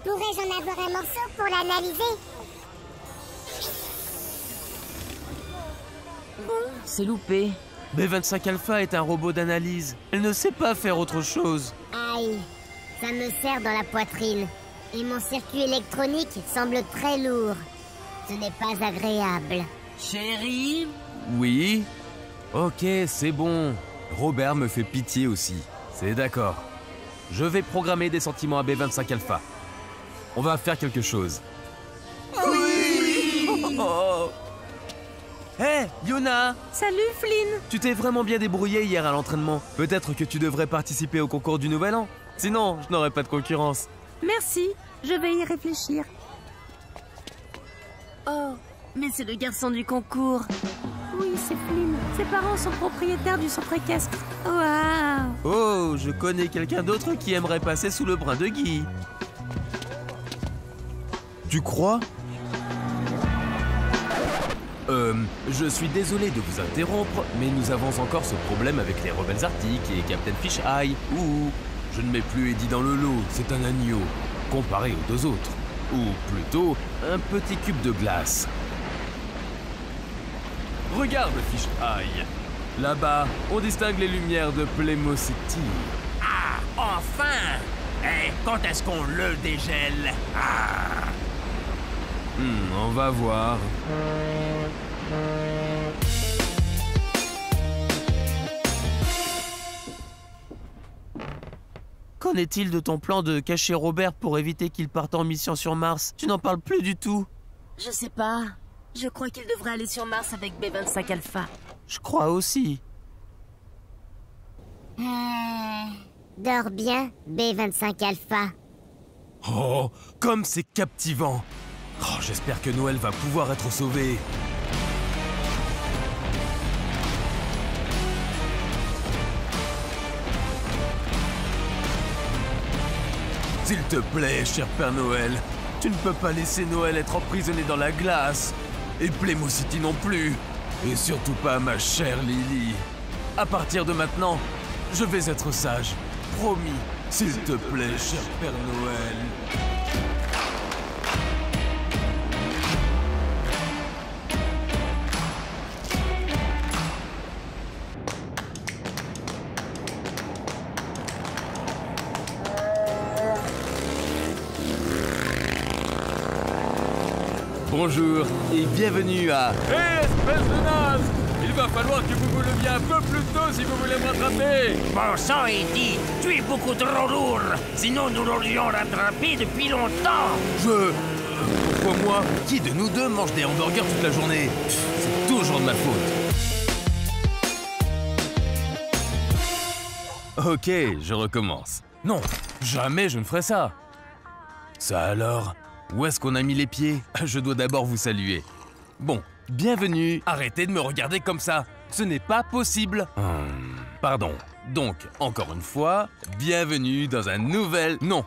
Pourrais-je en avoir un morceau pour l'analyser? C'est loupé. B25 Alpha est un robot d'analyse. Elle ne sait pas faire autre chose. Aïe, ça me serre dans la poitrine. Et mon circuit électronique semble très lourd. Ce n'est pas agréable. Chérie? Oui? Ok, c'est bon. Robert me fait pitié aussi. C'est d'accord. Je vais programmer des sentiments à B25 Alpha. On va faire quelque chose. Oui! Oh. Hé, Yuna! Salut, Flynn! Tu t'es vraiment bien débrouillé hier à l'entraînement. Peut-être que tu devrais participer au concours du Nouvel An. Sinon, je n'aurais pas de concurrence. Merci, je vais y réfléchir. Oh, mais c'est le garçon du concours. Oui, c'est Flynn. Ses parents sont propriétaires du centre équestre. Waouh! Oh, je connais quelqu'un d'autre qui aimerait passer sous le brin de gui. Tu crois? Je suis désolé de vous interrompre, mais nous avons encore ce problème avec les rebelles arctiques et Captain Fish Eye. Ouh, je ne mets plus Eddie dans le lot, c'est un agneau, comparé aux deux autres. Ou plutôt, un petit cube de glace. Regarde, Fish Eye. Là-bas, on distingue les lumières de Playmo City. Ah, enfin! Eh, quand est-ce qu'on le dégèle? Ah! On va voir. Qu'en est-il de ton plan de cacher Robert pour éviter qu'il parte en mission sur Mars? Tu n'en parles plus du tout. Je sais pas. Je crois qu'il devrait aller sur Mars avec B25 Alpha. Je crois aussi. Dors bien, B25 Alpha. Oh, comme c'est captivant. Oh, j'espère que Noël va pouvoir être sauvé. S'il te plaît, cher Père Noël, tu ne peux pas laisser Noël être emprisonné dans la glace. Et Playmo City non plus. Et surtout pas ma chère Lily. À partir de maintenant, je vais être sage. Promis. S'il te plaît, cher Père Noël. Bonjour et bienvenue à... Hé, espèce de naze! Il va falloir que vous vous leviez un peu plus tôt si vous voulez me rattraper! Bon sang, Eddie, tu es beaucoup trop lourd. Sinon, nous l'aurions rattrapé depuis longtemps. Pourquoi moi? Qui de nous deux mange des hamburgers toute la journée? C'est toujours de ma faute. Ok, je recommence. Non, jamais je ne ferai ça. Ça alors? Où est-ce qu'on a mis les pieds? Je dois d'abord vous saluer. Bon, bienvenue. Arrêtez de me regarder comme ça. Ce n'est pas possible. Pardon. Donc, encore une fois, bienvenue dans un nouvel... Non,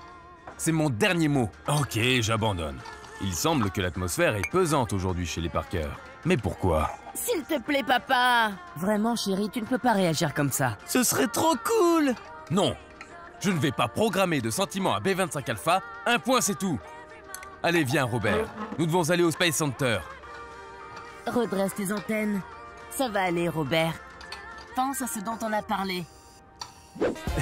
c'est mon dernier mot. Ok, j'abandonne. Il semble que l'atmosphère est pesante aujourd'hui chez les Parker. Mais pourquoi? S'il te plaît, papa! Vraiment, chérie, tu ne peux pas réagir comme ça. Ce serait trop cool! Non, je ne vais pas programmer de sentiments à B25 Alpha. Un point, c'est tout. Allez, viens, Robert. Nous devons aller au Space Center. Redresse tes antennes. Ça va aller, Robert. Pense à ce dont on a parlé.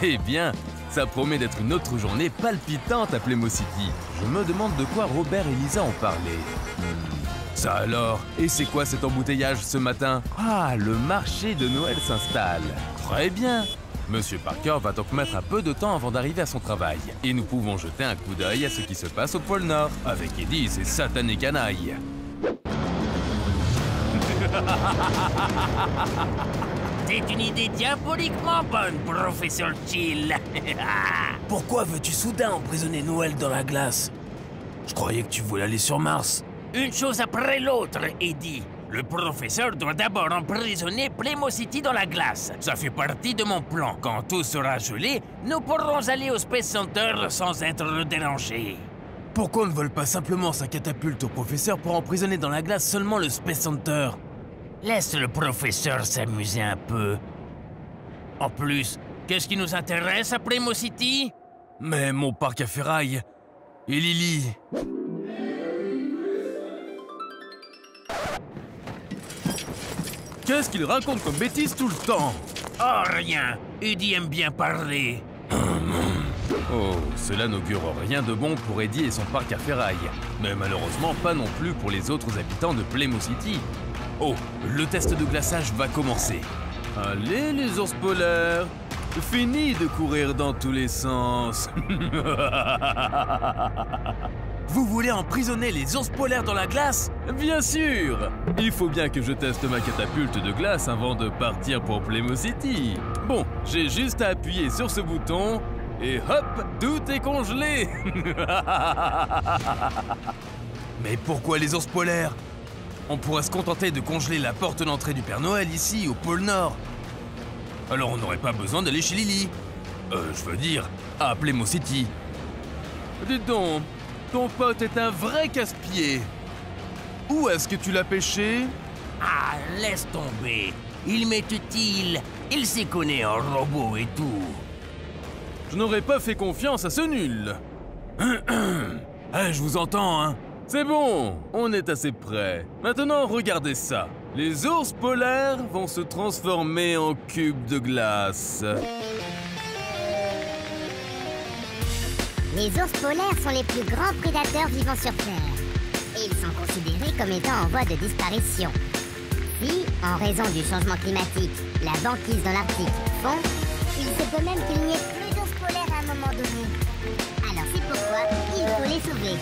Eh bien, ça promet d'être une autre journée palpitante à Playmo City. Je me demande de quoi Robert et Lisa ont parlé. Ça alors? Et c'est quoi cet embouteillage ce matin? Ah, le marché de Noël s'installe. Très bien. Monsieur Parker va donc mettre un peu de temps avant d'arriver à son travail. Et nous pouvons jeter un coup d'œil à ce qui se passe au pôle Nord, avec Eddie et ses satanés canailles. C'est une idée diaboliquement bonne, professeur Chill. Pourquoi veux-tu soudain emprisonner Noël dans la glace? Je croyais que tu voulais aller sur Mars. Une chose après l'autre, Eddie. Le professeur doit d'abord emprisonner Playmo City dans la glace. Ça fait partie de mon plan. Quand tout sera gelé, nous pourrons aller au Space Center sans être dérangés. Pourquoi on ne vole pas simplement sa catapulte au professeur pour emprisonner dans la glace seulement le Space Center? Laisse le professeur s'amuser un peu. En plus, qu'est-ce qui nous intéresse à Playmo City? Mais mon parc à ferraille et Lily. Qu'est-ce qu'il raconte comme bêtise tout le temps? Oh, rien. Eddie aime bien parler. Oh, cela n'augure rien de bon pour Eddie et son parc à ferraille. Mais malheureusement pas non plus pour les autres habitants de Playmo City. Oh, le test de glaçage va commencer. Allez les ours polaires, fini de courir dans tous les sens. Vous voulez emprisonner les ours polaires dans la glace? Bien sûr! Il faut bien que je teste ma catapulte de glace avant de partir pour Playmo City. Bon, j'ai juste à appuyer sur ce bouton et hop, tout est congelé. Mais pourquoi les ours polaires? On pourrait se contenter de congeler la porte d'entrée du Père Noël ici, au pôle Nord. Alors on n'aurait pas besoin d'aller chez Lily. Je veux dire, à Playmo City. Dis donc, ton pote est un vrai casse-pied. Où est-ce que tu l'as pêché? Ah, laisse tomber. Il m'est utile. Il s'y connaît en robot et tout. Je n'aurais pas fait confiance à ce nul. Je vous entends, hein. C'est bon, on est assez près. Maintenant, regardez ça. Les ours polaires vont se transformer en cubes de glace. Les ours polaires sont les plus grands prédateurs vivant sur Terre. Et ils sont considérés comme étant en voie de disparition. Si, en raison du changement climatique, la banquise dans l'Arctique fond, il se peut même qu'il n'y ait plus d'ours polaires à un moment donné. Alors c'est pourquoi il faut les sauver.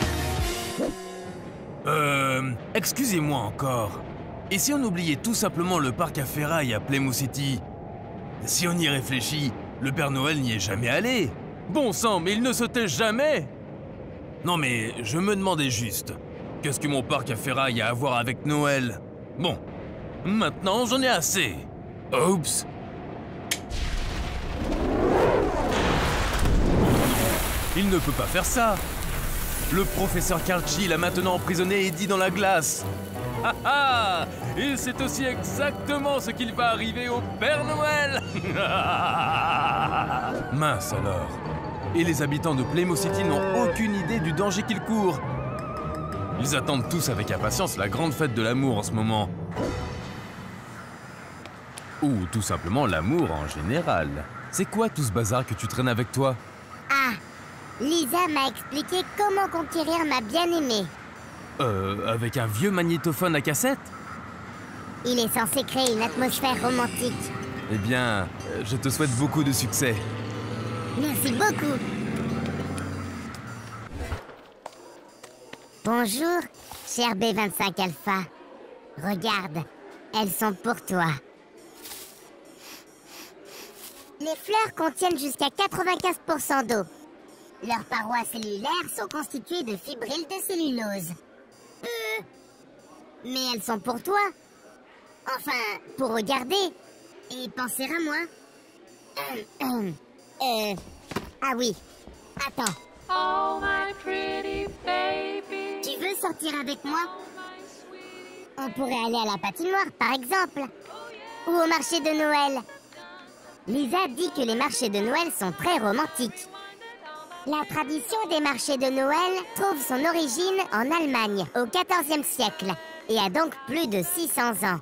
Excusez-moi encore. Et si on oubliait tout simplement le parc à ferraille à Playmo City? Si on y réfléchit, le Père Noël n'y est jamais allé. Bon sang, mais il ne se tait jamais. Non mais, je me demandais juste, qu'est-ce que mon parc à ferraille a à voir avec Noël? Bon, maintenant j'en ai assez. Oups. Il ne peut pas faire ça. Le professeur Karchi l'a maintenant emprisonné Eddie dans la glace. Ah ah! Et c'est aussi exactement ce qu'il va arriver au Père Noël. Mince alors. Et les habitants de Playmo City n'ont aucune idée du danger qu'ils courent. Ils attendent tous avec impatience la grande fête de l'amour en ce moment. Ou tout simplement l'amour en général. C'est quoi tout ce bazar que tu traînes avec toi? Ah, Lisa m'a expliqué comment conquérir ma bien-aimée. Avec un vieux magnétophone à cassette? Il est censé créer une atmosphère romantique. Eh bien, je te souhaite beaucoup de succès. Merci beaucoup. Bonjour, cher B25 Alpha. Regarde, elles sont pour toi. Les fleurs contiennent jusqu'à 95% d'eau. Leurs parois cellulaires sont constituées de fibrilles de cellulose. Mais elles sont pour toi. Enfin, pour regarder et penser à moi. Ah oui, attends. Oh, my pretty baby. Tu veux sortir avec moi? On pourrait aller à la patinoire, par exemple. Ou au marché de Noël. Lisa dit que les marchés de Noël sont très romantiques. La tradition des marchés de Noël trouve son origine en Allemagne au XIVe siècle et a donc plus de 600 ans.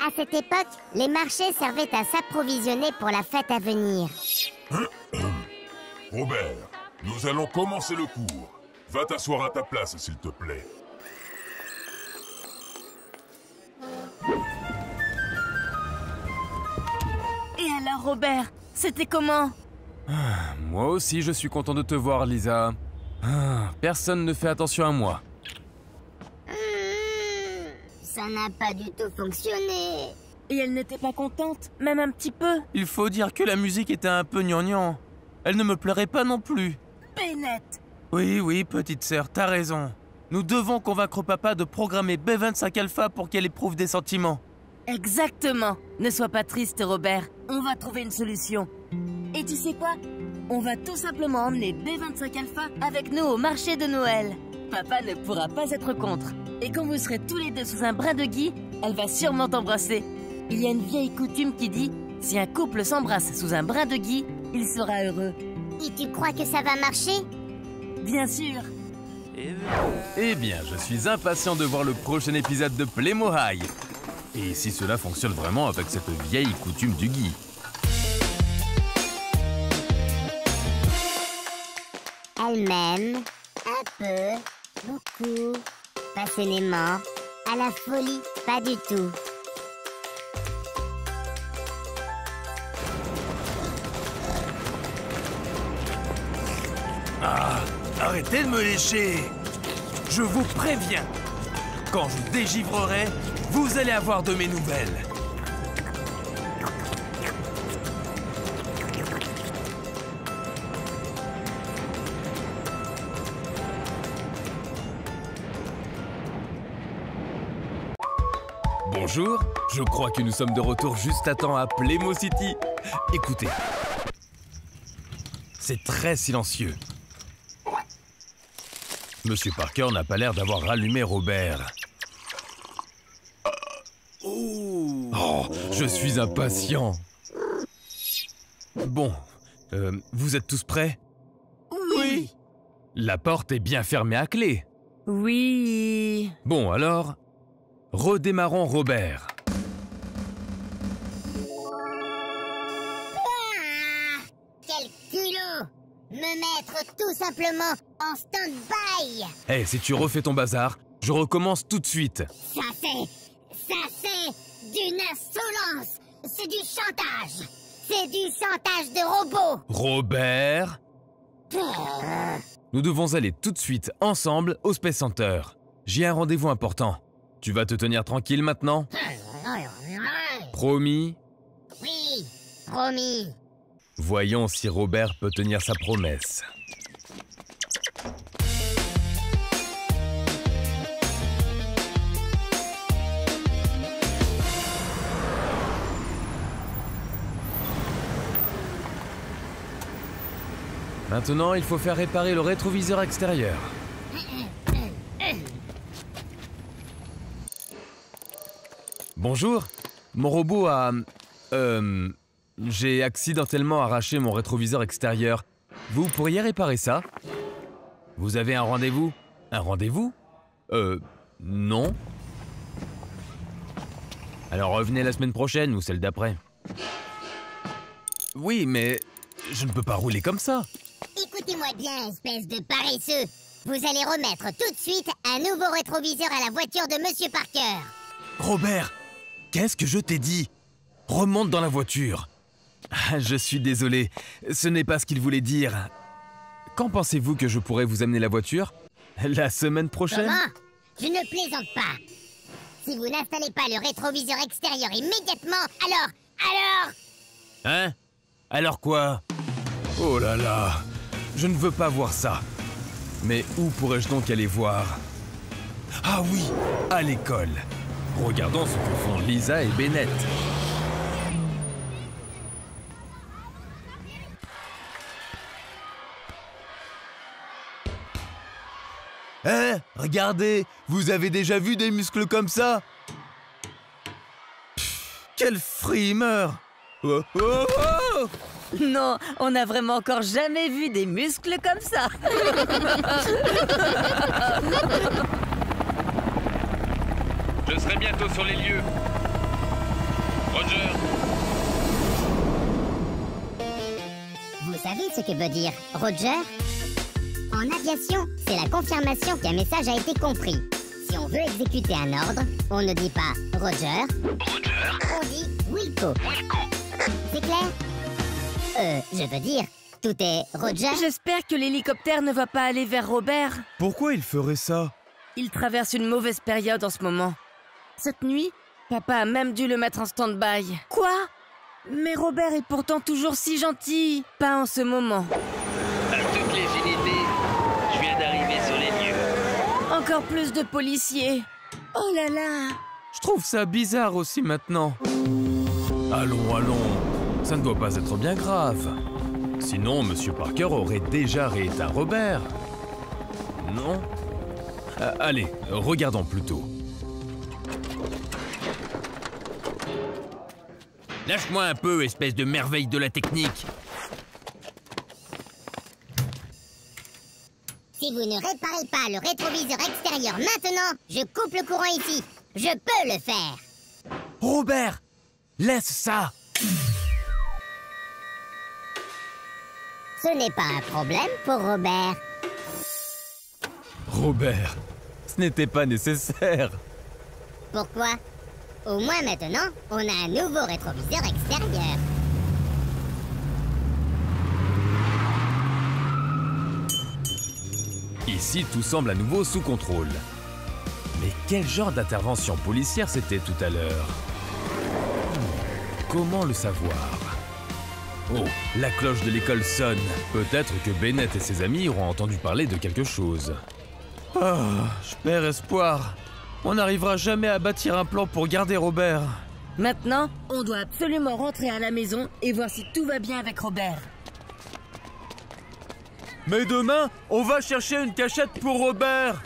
À cette époque, les marchés servaient à s'approvisionner pour la fête à venir. Robert, nous allons commencer le cours. Va t'asseoir à ta place, s'il te plaît. Et alors, Robert, c'était comment? Moi aussi, je suis content de te voir, Lisa. Personne ne fait attention à moi. Ça n'a pas du tout fonctionné. Et elle n'était pas contente, même un petit peu? Il faut dire que la musique était un peu gnangnan. Elle ne me plairait pas non plus. Bennett! Oui, petite sœur, t'as raison. Nous devons convaincre papa de programmer B25 Alpha pour qu'elle éprouve des sentiments. Exactement. Ne sois pas triste, Robert. On va trouver une solution. Et tu sais quoi? On va tout simplement emmener B25 Alpha avec nous au marché de Noël. Papa ne pourra pas être contre. Et quand vous serez tous les deux sous un brin de gui, elle va sûrement t'embrasser. Il y a une vieille coutume qui dit, si un couple s'embrasse sous un brin de gui, il sera heureux. Et tu crois que ça va marcher? Bien sûr. Eh bien, je suis impatient de voir le prochain épisode de Playmo High. Et si cela fonctionne vraiment avec cette vieille coutume du gui. Elle m'aime, un peu, beaucoup, passionnément, à la folie, pas du tout. Arrêtez de me lécher! Je vous préviens! Quand je dégivrerai, vous allez avoir de mes nouvelles! Bonjour, je crois que nous sommes de retour juste à temps à Playmo City. Écoutez. C'est très silencieux. Monsieur Parker n'a pas l'air d'avoir rallumé Robert. Oh, je suis impatient. Bon, vous êtes tous prêts? Oui. La porte est bien fermée à clé. Oui. Bon, alors, redémarrons Robert. Quel culot! Me mettre tout simplement en stand-by! Eh, si tu refais ton bazar, je recommence tout de suite. Ça c'est d'une insolence! C'est du chantage! C'est du chantage de robot! Robert, nous devons aller tout de suite ensemble au Space Center. J'ai un rendez-vous important. Tu vas te tenir tranquille maintenant? Promis? Oui, promis! Voyons si Robert peut tenir sa promesse. Maintenant, il faut faire réparer le rétroviseur extérieur. Bonjour, mon robot a... j'ai accidentellement arraché mon rétroviseur extérieur. Vous pourriez réparer ça? Vous avez un rendez-vous? Un rendez-vous? Non. Alors revenez la semaine prochaine ou celle d'après. Oui, mais je ne peux pas rouler comme ça. Écoutez-moi bien, espèce de paresseux! Vous allez remettre tout de suite un nouveau rétroviseur à la voiture de Monsieur Parker! Robert, qu'est-ce que je t'ai dit? Remonte dans la voiture. Je suis désolé, ce n'est pas ce qu'il voulait dire. Quand pensez-vous que je pourrais vous amener la voiture? La semaine prochaine? Comment? Je ne plaisante pas! Si vous n'installez pas le rétroviseur extérieur immédiatement, alors... Hein? Alors quoi? Oh là là, je ne veux pas voir ça. Mais où pourrais-je donc aller voir? Ah oui, à l'école. Regardons ce que font Lisa et Bennett. Hein? Regardez, vous avez déjà vu des muscles comme ça? Pff, quel frimeur! Oh, oh, oh! Non, on n'a vraiment encore jamais vu des muscles comme ça. Je serai bientôt sur les lieux. Roger. Vous savez ce que veut dire Roger? En aviation, c'est la confirmation qu'un message a été compris. Si on veut exécuter un ordre, on ne dit pas Roger. On dit Wilco. C'est clair? Je veux dire, tout est Roger. J'espère que l'hélicoptère ne va pas aller vers Robert. Pourquoi il ferait ça? Il traverse une mauvaise période en ce moment. Cette nuit, papa a même dû le mettre en stand-by. Quoi? Mais Robert est pourtant toujours si gentil. Pas en ce moment. À toutes les unités, je viens d'arriver sur les lieux. Encore plus de policiers. Oh là là. Je trouve ça bizarre aussi maintenant. Allons, allons. Ça ne doit pas être bien grave. Sinon, Monsieur Parker aurait déjà rééteint Robert. Non? Allez, regardons plutôt. Lâche-moi un peu, espèce de merveille de la technique. Si vous ne réparez pas le rétroviseur extérieur maintenant, je coupe le courant ici. Je peux le faire. Robert! Laisse ça! Ce n'est pas un problème pour Robert. Robert, ce n'était pas nécessaire. Pourquoi? Au moins maintenant, on a un nouveau rétroviseur extérieur. Ici, tout semble à nouveau sous contrôle. Mais quel genre d'intervention policière c'était tout à l'heure? Comment le savoir? Oh, la cloche de l'école sonne. Peut-être que Bennett et ses amis auront entendu parler de quelque chose. Oh, je perds espoir. On n'arrivera jamais à bâtir un plan pour garder Robert. Maintenant, on doit absolument rentrer à la maison et voir si tout va bien avec Robert. Mais demain, on va chercher une cachette pour Robert.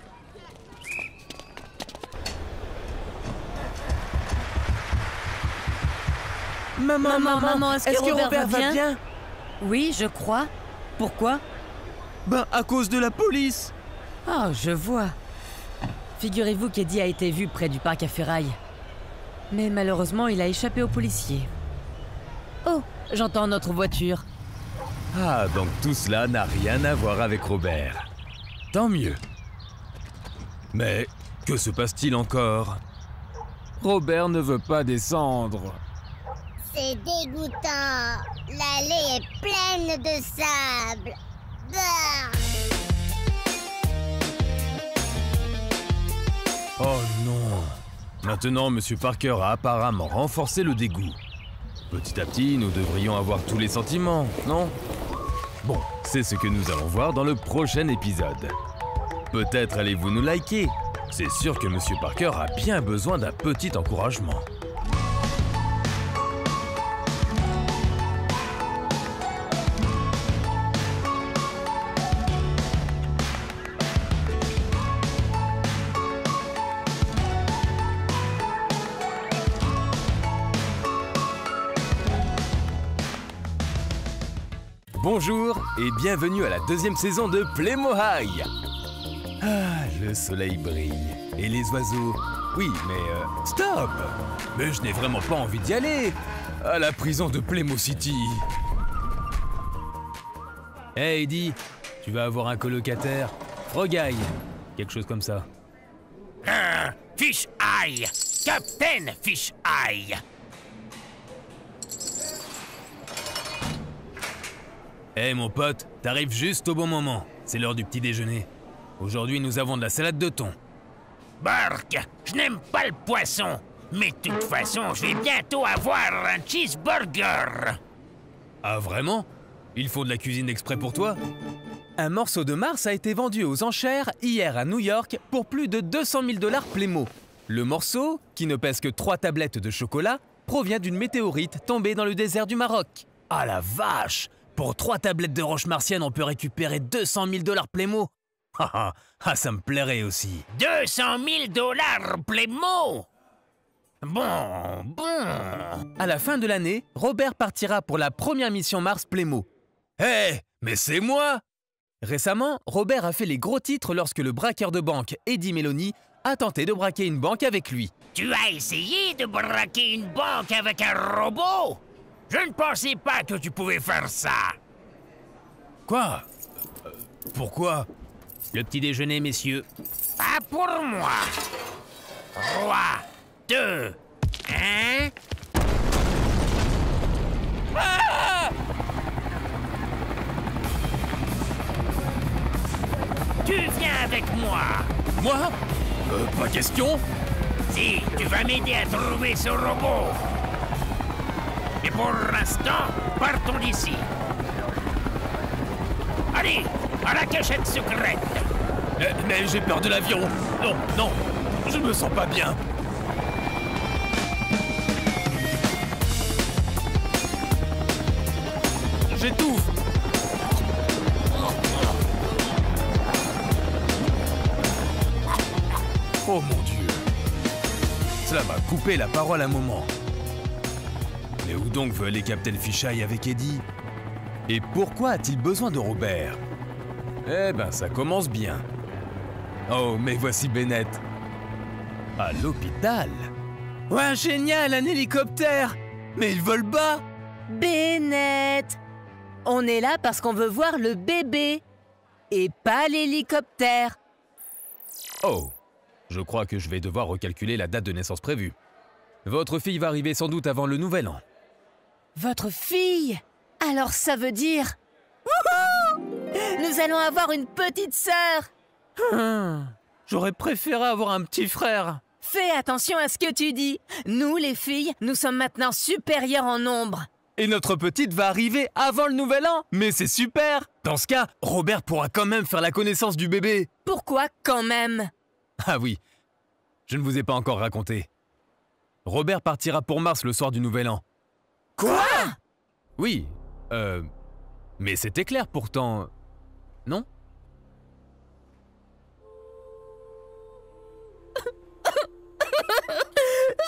Maman, est-ce que Robert va bien? Oui, je crois. Pourquoi? Ben, à cause de la police. Ah, je vois. Figurez-vous qu'Eddie a été vu près du parc à ferraille. Mais malheureusement, il a échappé aux policiers. Oh, j'entends notre voiture. Ah, donc tout cela n'a rien à voir avec Robert. Tant mieux. Mais que se passe-t-il encore? Robert ne veut pas descendre. C'est dégoûtant. L'allée est pleine de sable. Bah. Oh non. Maintenant, Monsieur Parker a apparemment renforcé le dégoût. Petit à petit, nous devrions avoir tous les sentiments, non? Bon, c'est ce que nous allons voir dans le prochain épisode. Peut-être allez-vous nous liker. C'est sûr que Monsieur Parker a bien besoin d'un petit encouragement. Bonjour et bienvenue à la deuxième saison de Playmo High. Ah, le soleil brille. Et les oiseaux... Oui, mais... Stop! Mais je n'ai vraiment pas envie d'y aller! À la prison de Playmo City. Hey Eddie, tu vas avoir un colocataire? Frog Eye, quelque chose comme ça. Fish Eye! Captain Fish Eye! Hey mon pote, t'arrives juste au bon moment. C'est l'heure du petit déjeuner. Aujourd'hui, nous avons de la salade de thon. Bark! Je n'aime pas le poisson! Mais de toute façon, je vais bientôt avoir un cheeseburger! Ah vraiment? Il faut de la cuisine exprès pour toi? Un morceau de Mars a été vendu aux enchères hier à New York pour plus de 200 000 $ Playmo. Le morceau, qui ne pèse que 3 tablettes de chocolat, provient d'une météorite tombée dans le désert du Maroc. Ah la vache! Pour 3 tablettes de roche martienne, on peut récupérer 200 000 $ Playmo. Ah, ça me plairait aussi. 200 000 $ Playmo! Bon. À la fin de l'année, Robert partira pour la première mission Mars Playmo. Hé, mais c'est moi! Récemment, Robert a fait les gros titres lorsque le braqueur de banque Eddie Meloni a tenté de braquer une banque avec lui. Tu as essayé de braquer une banque avec un robot? Je ne pensais pas que tu pouvais faire ça. Quoi? Pourquoi? Le petit déjeuner, messieurs. Pas pour moi. 3, 2, 1... Ah! Tu viens avec moi. Moi? Pas question. Si, tu vas m'aider à trouver ce robot. Et pour l'instant, partons d'ici. Allez, à la cachette secrète. Mais j'ai peur de l'avion. Non, non, je me sens pas bien. J'étouffe. Oh mon Dieu. Cela m'a coupé la parole un moment. Mais où donc veut aller Captain Fisheye avec Eddie? Et pourquoi a-t-il besoin de Robert? Eh ben, ça commence bien. Oh, mais voici Bennett. À l'hôpital. Ouais, génial, un hélicoptère! Mais il vole bas! Bennett, on est là parce qu'on veut voir le bébé et pas l'hélicoptère. Oh, je crois que je vais devoir recalculer la date de naissance prévue. Votre fille va arriver sans doute avant le nouvel an. Votre fille? Alors ça veut dire... Wouhou! Nous allons avoir une petite sœur. J'aurais préféré avoir un petit frère. Fais attention à ce que tu dis. Nous, les filles, nous sommes maintenant supérieures en nombre. Et notre petite va arriver avant le nouvel an. Mais c'est super! Dans ce cas, Robert pourra quand même faire la connaissance du bébé. Pourquoi quand même? Ah oui, je ne vous ai pas encore raconté. Robert partira pour Mars le soir du nouvel an. Quoi? Oui, mais c'était clair pourtant, non?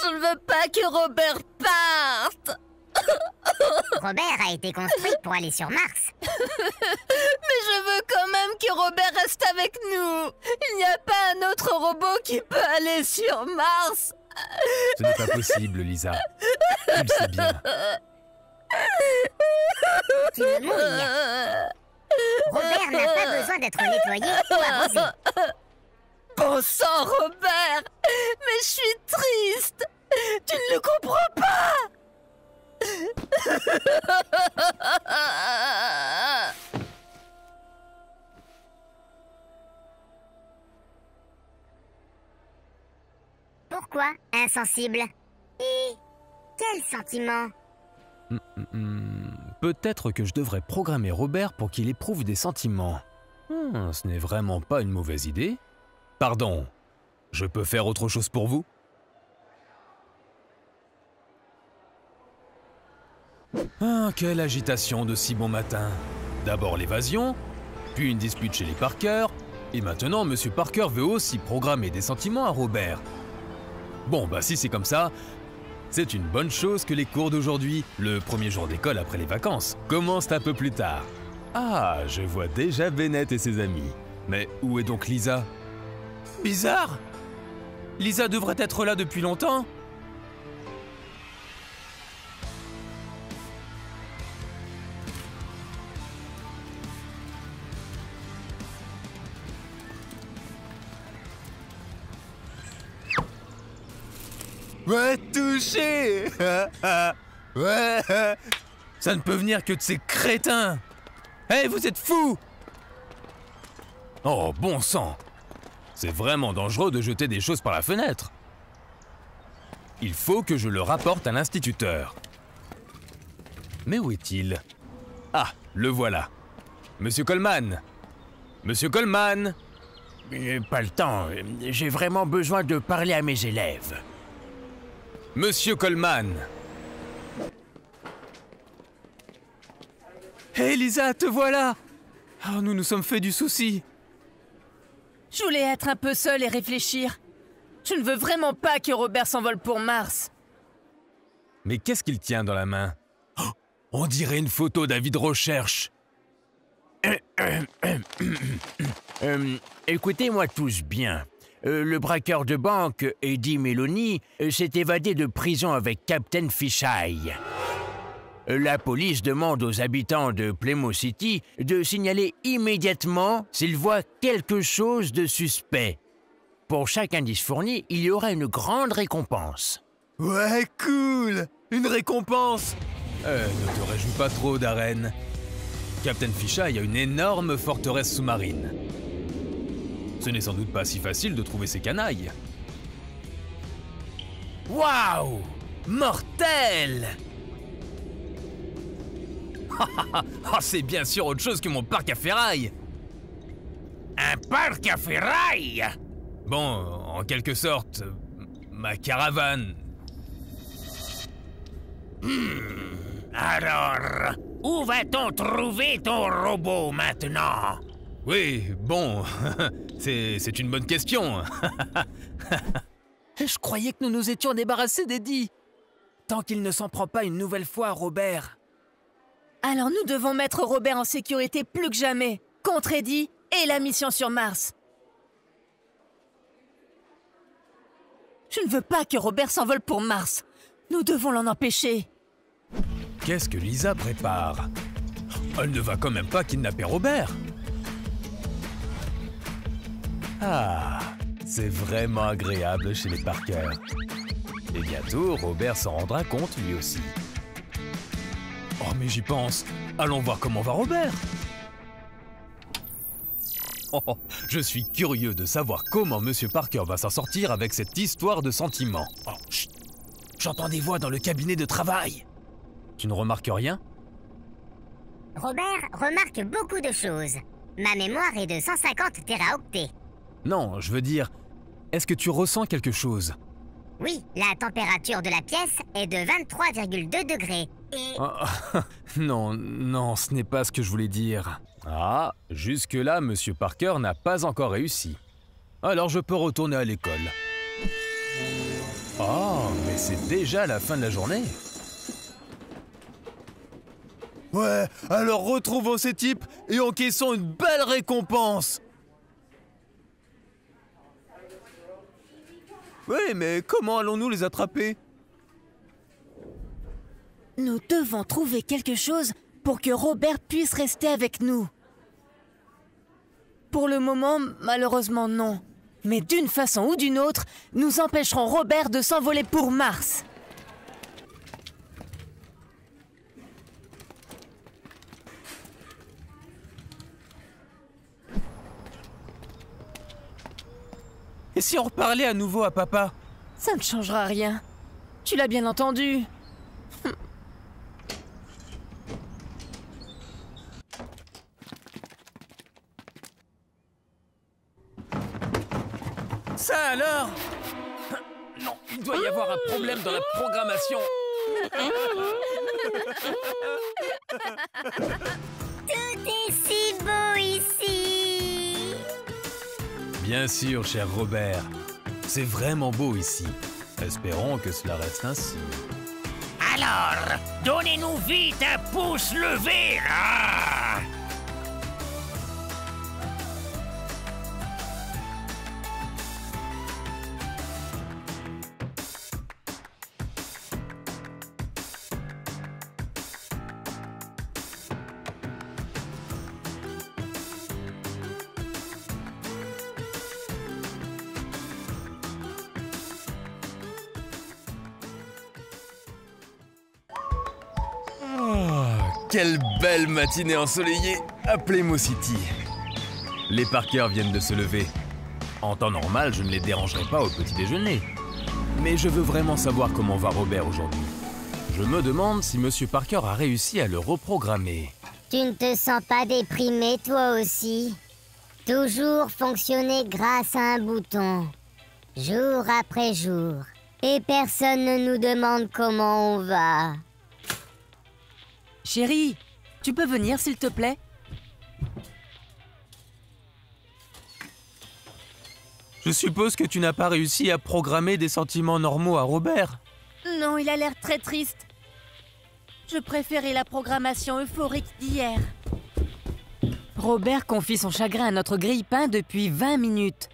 Je ne veux pas que Robert parte. Robert a été construit pour aller sur Mars. Mais je veux quand même que Robert reste avec nous. Il n'y a pas un autre robot qui peut aller sur Mars. Ce n'est pas possible, Lisa. Tu le sais bien. Tu veux mourir. Robert n'a pas besoin d'être nettoyé ou arrosé. Bon sang, Robert. Mais je suis triste. Tu ne le comprends pas. Pourquoi insensible? Et quel sentiment? Peut-être que je devrais programmer Robert pour qu'il éprouve des sentiments. Ce n'est vraiment pas une mauvaise idée. Pardon, je peux faire autre chose pour vous? Ah, quelle agitation de si bon matin. D'abord l'évasion, puis une dispute chez les Parker, et maintenant Monsieur Parker veut aussi programmer des sentiments à Robert. Bon, bah si c'est comme ça, c'est une bonne chose que les cours d'aujourd'hui, le premier jour d'école après les vacances, commencent un peu plus tard. Ah, je vois déjà Bennett et ses amis. Mais où est donc Lisa? Bizarre! Lisa devrait être là depuis longtemps. Ouais, touché. Ouais. Ça ne peut venir que de ces crétins. Hé, vous êtes fous! Oh, bon sang! C'est vraiment dangereux de jeter des choses par la fenêtre. Il faut que je le rapporte à l'instituteur. Mais où est-il? Ah, le voilà. Monsieur Coleman! Monsieur Coleman! Pas le temps. J'ai vraiment besoin de parler à mes élèves. Monsieur Coleman! Hé, Lisa, te voilà! Oh, nous nous sommes fait du souci. Je voulais être un peu seule et réfléchir. Je ne veux vraiment pas que Robert s'envole pour Mars. Mais qu'est-ce qu'il tient dans la main? Oh, on dirait une photo d'avis de recherche. Écoutez-moi tous bien. Le braqueur de banque, Eddie Meloni, s'est évadé de prison avec Captain Fisheye. La police demande aux habitants de Plymouth City de signaler immédiatement s'ils voient quelque chose de suspect. Pour chaque indice fourni, il y aura une grande récompense. Ouais, cool! Une récompense! Ne te réjouis pas trop, Darren. Captain Fisheye a une énorme forteresse sous-marine. Ce n'est sans doute pas si facile de trouver ces canailles. Waouh! Mortel! Oh, c'est bien sûr autre chose que mon parc à ferraille! Un parc à ferraille? Bon, en quelque sorte, ma caravane. Alors, où va-t-on trouver ton robot maintenant? Oui, bon, c'est une bonne question. Je croyais que nous nous étions débarrassés d'Eddie. Tant qu'il ne s'en prend pas une nouvelle fois, Robert. Alors nous devons mettre Robert en sécurité plus que jamais, contre Eddie et la mission sur Mars. Je ne veux pas que Robert s'envole pour Mars. Nous devons l'en empêcher. Qu'est-ce que Lisa prépare? Elle ne va quand même pas kidnapper Robert. Ah, c'est vraiment agréable chez les Parker. Et bientôt, Robert s'en rendra compte lui aussi. Oh, mais j'y pense. Allons voir comment va Robert. Oh, je suis curieux de savoir comment Monsieur Parker va s'en sortir avec cette histoire de sentiments. Oh, chut. J'entends des voix dans le cabinet de travail. Tu ne remarques rien? Robert remarque beaucoup de choses. Ma mémoire est de 150 téraoctets. Non, je veux dire, est-ce que tu ressens quelque chose? Oui, la température de la pièce est de 23,2 degrés. Et... Oh, non, ce n'est pas ce que je voulais dire. Ah, jusque-là, Monsieur Parker n'a pas encore réussi. Alors je peux retourner à l'école. Oh, mais c'est déjà la fin de la journée. Ouais, alors retrouvons ces types et encaissons une belle récompense. Oui, mais comment allons-nous les attraper? Nous devons trouver quelque chose pour que Robert puisse rester avec nous. Pour le moment, malheureusement non. Mais d'une façon ou d'une autre, nous empêcherons Robert de s'envoler pour Mars. Et si on reparlait à nouveau à papa? Ça ne changera rien. Tu l'as bien entendu. Ça alors? Non, il doit y avoir un problème dans la programmation. Tout est si beau ici. Bien sûr, cher Robert. C'est vraiment beau ici. Espérons que cela reste ainsi. Alors, donnez-nous vite un pouce levé, là! Quelle belle matinée ensoleillée à Plymouth City. Les Parker viennent de se lever. En temps normal, je ne les dérangerai pas au petit déjeuner. Mais je veux vraiment savoir comment va Robert aujourd'hui. Je me demande si Monsieur Parker a réussi à le reprogrammer. Tu ne te sens pas déprimé toi aussi? Toujours fonctionner grâce à un bouton. Jour après jour. Et personne ne nous demande comment on va. Chérie, tu peux venir s'il te plaît? Je Je suppose que tu n'as pas réussi à programmer des sentiments normaux à Robert. Non, il a l'air très triste. Je préférais la programmation euphorique d'hier. Robert confie son chagrin à notre grille-pain depuis 20 minutes.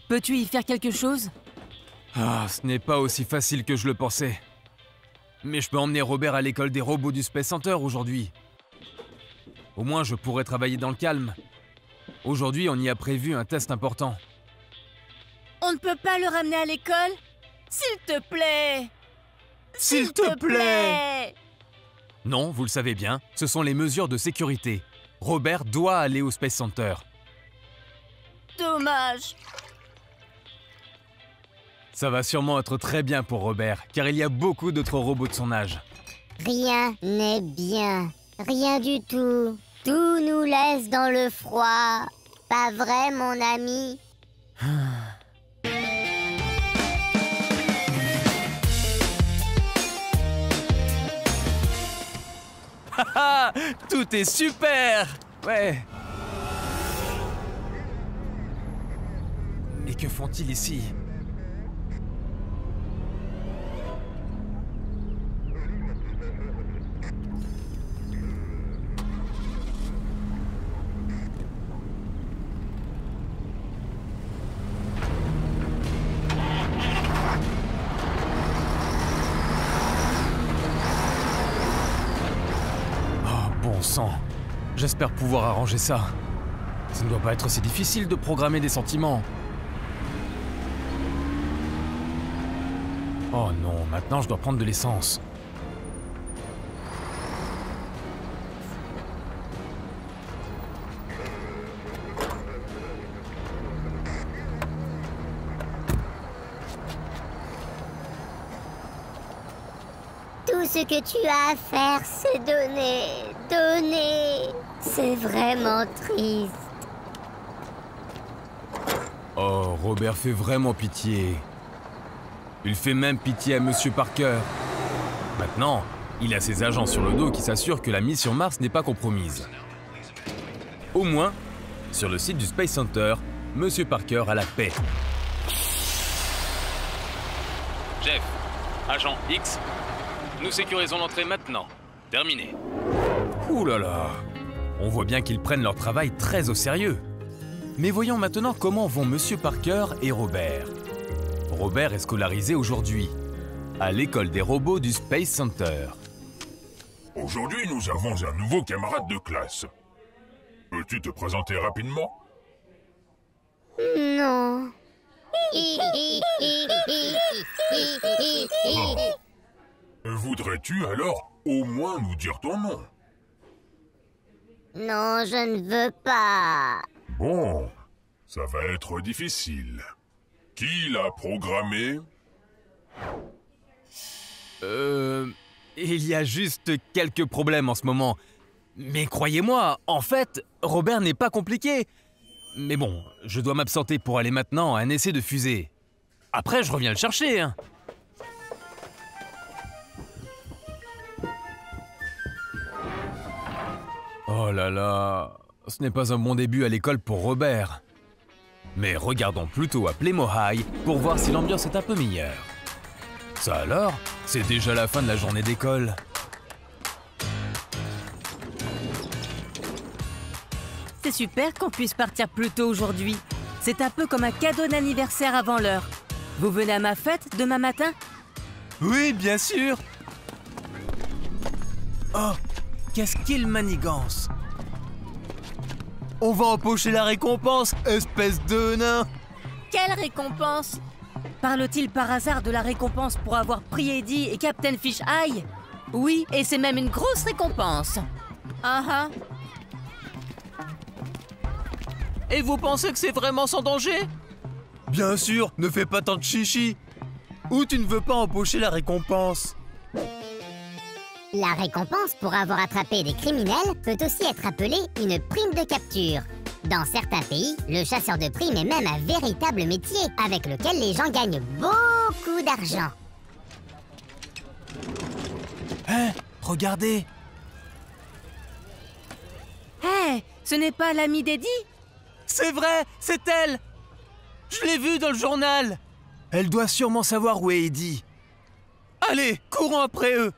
Peux-tu y faire quelque chose? Ah, ce n'est pas aussi facile que je le pensais. Mais je peux emmener Robert à l'école des robots du Space Center aujourd'hui. Au moins, je pourrais travailler dans le calme. Aujourd'hui, on y a prévu un test important. On ne peut pas le ramener à l'école? S'il te plaît! S'il te plaît! Non, vous le savez bien, ce sont les mesures de sécurité. Robert doit aller au Space Center. Dommage. Ça va sûrement être très bien pour Robert, car il y a beaucoup d'autres robots de son âge. Rien n'est bien. Rien du tout. Tout nous laisse dans le froid. Pas vrai, mon ami? Haha, tout est super! Ouais. Et que font-ils ici? Bon sang, j'espère pouvoir arranger ça. Ça ne doit pas être si difficile de programmer des sentiments. Oh non, maintenant je dois prendre de l'essence. Tout ce que tu as à faire, c'est donner, donner. C'est vraiment triste. Oh, Robert fait vraiment pitié. Il fait même pitié à Monsieur Parker. Maintenant, il a ses agents sur le dos qui s'assurent que la mission Mars n'est pas compromise. Au moins, sur le site du Space Center, Monsieur Parker a la paix. Jeff, agent X, nous sécurisons l'entrée maintenant. Terminé. Ouh là là, on voit bien qu'ils prennent leur travail très au sérieux. Mais voyons maintenant comment vont Monsieur Parker et Robert. Robert est scolarisé aujourd'hui, à l'école des robots du Space Center. Aujourd'hui, nous avons un nouveau camarade de classe. Peux-tu te présenter rapidement? Non. Voudrais-tu alors au moins nous dire ton nom? Non, je ne veux pas. Bon, ça va être difficile. Qui l'a programmé? Il y a juste quelques problèmes en ce moment. Mais croyez-moi, en fait, Robert n'est pas compliqué. Mais bon, je dois m'absenter pour aller maintenant à un essai de fusée. Après, je reviens le chercher, hein. Oh là là, ce n'est pas un bon début à l'école pour Robert. Mais regardons plutôt à Playmo High pour voir si l'ambiance est un peu meilleure. Ça alors, c'est déjà la fin de la journée d'école. C'est super qu'on puisse partir plus tôt aujourd'hui. C'est un peu comme un cadeau d'anniversaire avant l'heure. Vous venez à ma fête demain matin? Oui, bien sûr. Oh, qu'est-ce qu'il manigance. On va empocher la récompense, espèce de nain. Quelle récompense? Parle-t-il par hasard de la récompense pour avoir pris Eddie et Captain Fish Eye? Oui, et c'est même une grosse récompense. Ah. Et vous pensez que c'est vraiment sans danger? Bien sûr, ne fais pas tant de chichi. Ou tu ne veux pas empocher la récompense? La récompense pour avoir attrapé des criminels peut aussi être appelée une prime de capture. Dans certains pays, le chasseur de primes est même un véritable métier avec lequel les gens gagnent beaucoup d'argent. Hein? Regardez! Hé, ce n'est pas l'amie d'Eddie? C'est vrai, c'est elle! Je l'ai vue dans le journal! Elle doit sûrement savoir où est Eddie. Allez, courons après eux!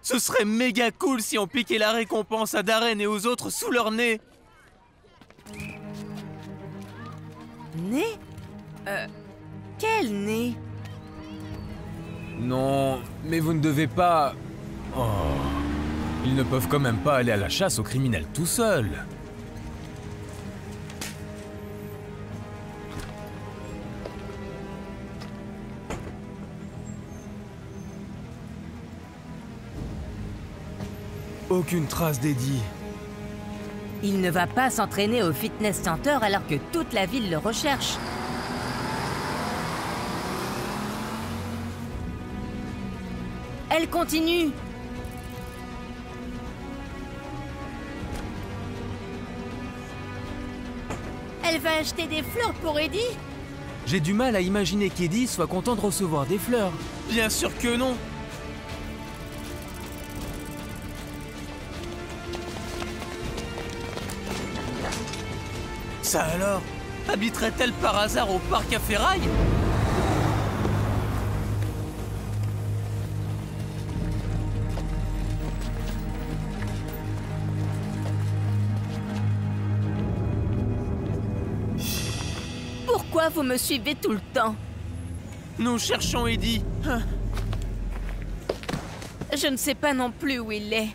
Ce serait méga cool si on piquait la récompense à Darren et aux autres sous leur nez! Nez? Quel nez? Non, mais vous ne devez pas... Oh... Ils ne peuvent quand même pas aller à la chasse aux criminels tout seuls. Aucune trace d'Eddie. Il ne va pas s'entraîner au fitness center alors que toute la ville le recherche. Elle continue. Elle va acheter des fleurs pour Eddie? J'ai du mal à imaginer qu'Eddie soit content de recevoir des fleurs. Bien sûr que non. Ça alors? Habiterait-elle par hasard au parc à ferraille? Pourquoi vous me suivez tout le temps? Nous cherchons Eddie. Je ne sais pas non plus où il est.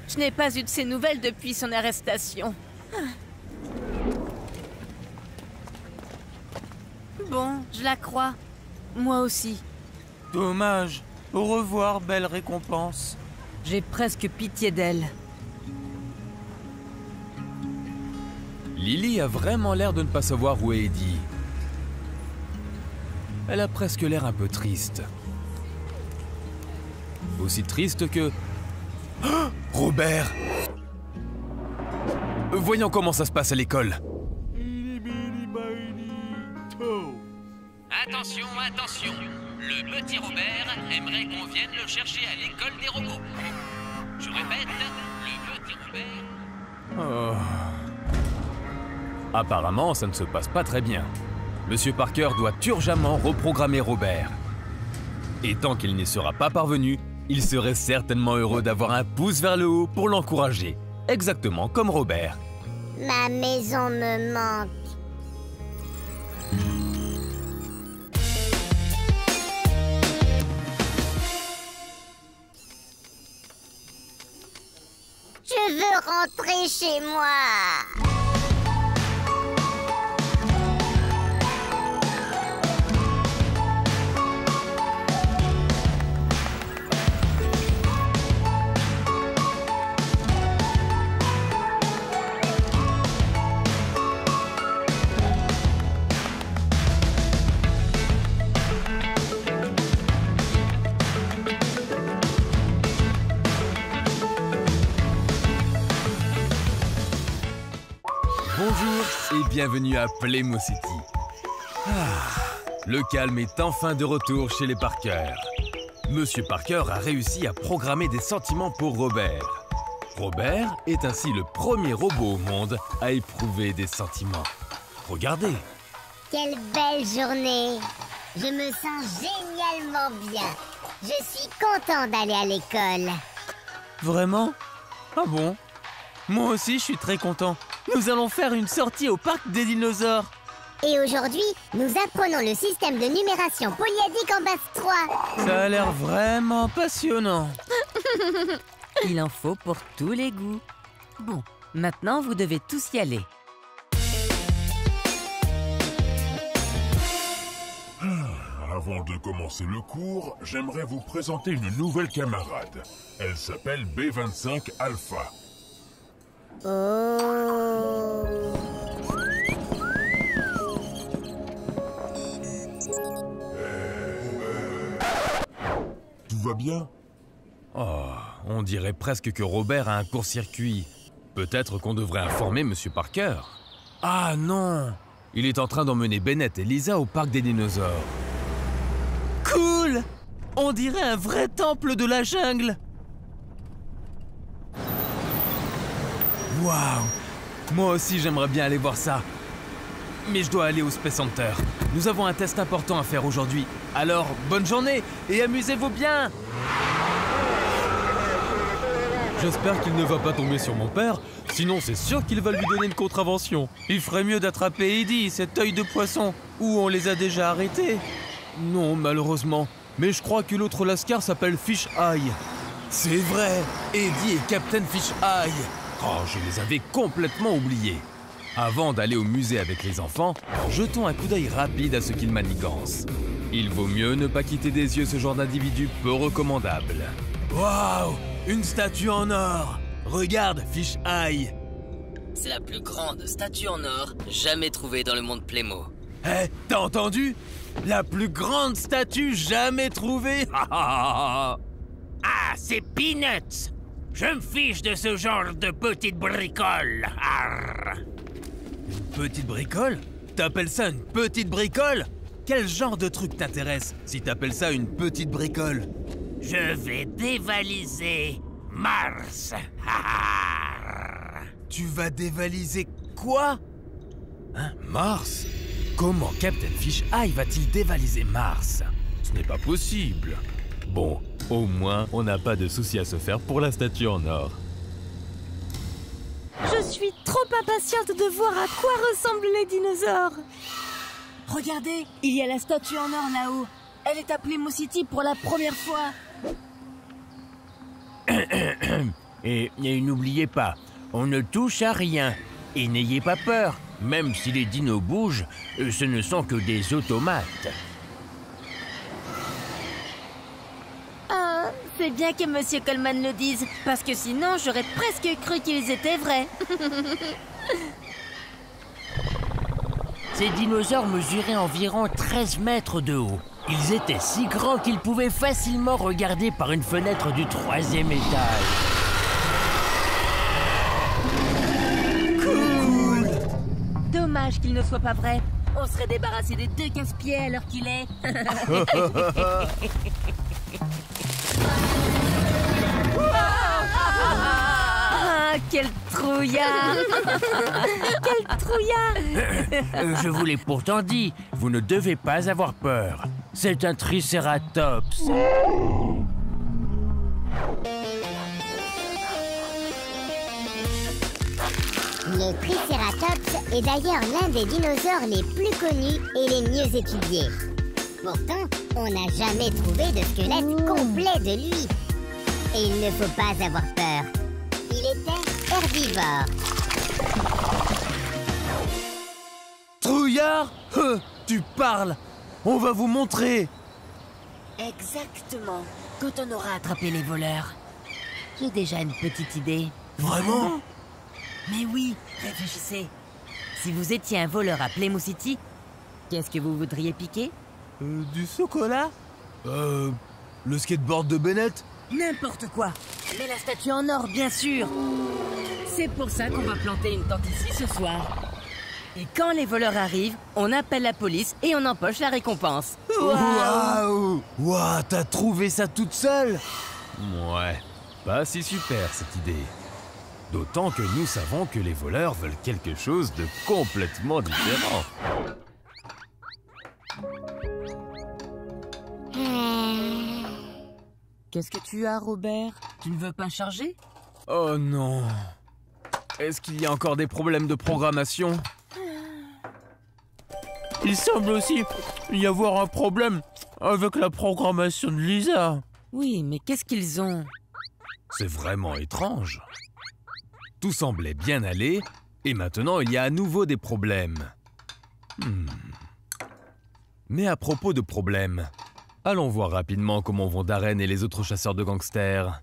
Je n'ai pas eu de ses nouvelles depuis son arrestation. Bon, je la crois. Moi aussi. Dommage. Au revoir, belle récompense. J'ai presque pitié d'elle. Lily a vraiment l'air de ne pas savoir où est Eddie. Elle a presque l'air un peu triste. Aussi triste que... Oh, Robert! Voyons comment ça se passe à l'école. Attention, attention. Le petit Robert aimerait qu'on vienne le chercher à l'école des robots. Je répète, le petit Robert... Oh. Apparemment, ça ne se passe pas très bien. Monsieur Parker doit urgemment reprogrammer Robert. Et tant qu'il n'y sera pas parvenu, il serait certainement heureux d'avoir un pouce vers le haut pour l'encourager. Exactement comme Robert. Ma maison me manque. Je veux rentrer chez moi. Bonjour et bienvenue à Playmo City. Le calme est enfin de retour chez les Parker. Monsieur Parker a réussi à programmer des sentiments pour Robert. Robert est ainsi le premier robot au monde à éprouver des sentiments. Regardez. Quelle belle journée. Je me sens génialement bien. Je suis content d'aller à l'école. Vraiment? Ah bon? Moi aussi, je suis très content. Nous allons faire une sortie au parc des dinosaures. Et aujourd'hui, nous apprenons le système de numération polyédrique en base 3. Ça a l'air vraiment passionnant. Il en faut pour tous les goûts. Bon, maintenant vous devez tous y aller. Avant de commencer le cours, j'aimerais vous présenter une nouvelle camarade. Elle s'appelle B25 Alpha. Oh. Tout va bien? Oh, on dirait presque que Robert a un court-circuit. Peut-être qu'on devrait informer Monsieur Parker. Ah non! Il est en train d'emmener Bennett et Lisa au parc des dinosaures. Cool! On dirait un vrai temple de la jungle! Waouh! Moi aussi j'aimerais bien aller voir ça. mais je dois aller au Space Center. Nous avons un test important à faire aujourd'hui. Alors, bonne journée et amusez-vous bien! J'espère qu'il ne va pas tomber sur mon père, sinon c'est sûr qu'il va lui donner une contravention. Il ferait mieux d'attraper Eddie, cet œil de poisson, ou on les a déjà arrêtés. Non, malheureusement. Mais je crois que l'autre lascar s'appelle Fish Eye. C'est vrai, Eddie et Captain Fish Eye. Oh, je les avais complètement oubliés. Avant d'aller au musée avec les enfants, jetons un coup d'œil rapide à ce qu'ils manigancent. Il vaut mieux ne pas quitter des yeux ce genre d'individu peu recommandable. Waouh! Une statue en or! Regarde, Fish Eye! C'est la plus grande statue en or jamais trouvée dans le monde Playmo. Hé, t'as entendu? La plus grande statue jamais trouvée! Ah, c'est Peanuts! Je me fiche de ce genre de petite bricole. Arr. Une petite bricole? T'appelles ça une petite bricole? Quel genre de truc t'intéresse si t'appelles ça une petite bricole? Je vais dévaliser Mars. Arr. Tu vas dévaliser quoi? Hein, Mars? Comment Captain Fish Eye va-t-il dévaliser Mars? Ce n'est pas possible. Bon, au moins, on n'a pas de soucis à se faire pour la statue en or. Je suis trop impatiente de voir à quoi ressemblent les dinosaures. Regardez, il y a la statue en or là-haut. Elle est à Playmo City pour la première fois. Et n'oubliez pas, on ne touche à rien. Et n'ayez pas peur, même si les dinos bougent, ce ne sont que des automates. Ah, c'est bien que Monsieur Coleman le dise, parce que sinon j'aurais presque cru qu'ils étaient vrais. Ces dinosaures mesuraient environ 13 mètres de haut. Ils étaient si grands qu'ils pouvaient facilement regarder par une fenêtre du 3e étage. Cool! Dommage qu'il ne soit pas vrai. On serait débarrassé des 2 casse-pieds à l'heure qu'il est. Ah, quel trouillard! Quel trouillard! Je vous l'ai pourtant dit, vous ne devez pas avoir peur. C'est un tricératops. Le Triceratops est d'ailleurs l'un des dinosaures les plus connus et les mieux étudiés. Pourtant, on n'a jamais trouvé de squelette complet de lui. Et il ne faut pas avoir peur. Il était herbivore. Trouillard? Tu parles! On va vous montrer! Exactement. Quand on aura attrapé les voleurs. J'ai déjà une petite idée. Vraiment? Mais oui, réfléchissez. Si vous étiez un voleur à Playmo City, qu'est-ce que vous voudriez piquer? Du chocolat? Le skateboard de Bennett? N'importe quoi. Mais la statue en or, bien sûr. C'est pour ça qu'on va planter une tente ici ce soir. Et quand les voleurs arrivent, on appelle la police et on empoche la récompense. Waouh! Waouh, t'as trouvé ça toute seule? Ouais, pas si super cette idée. D'autant que nous savons que les voleurs veulent quelque chose de complètement différent. Qu'est-ce que tu as, Robert? Tu ne veux pas charger? Oh non. Est-ce qu'il y a encore des problèmes de programmation? Il semble aussi y avoir un problème avec la programmation de Lisa. Oui, mais qu'est-ce qu'ils ont? C'est vraiment étrange. Tout semblait bien aller, et maintenant il y a à nouveau des problèmes. Mais à propos de problèmes, allons voir rapidement comment vont Darren et les autres chasseurs de gangsters.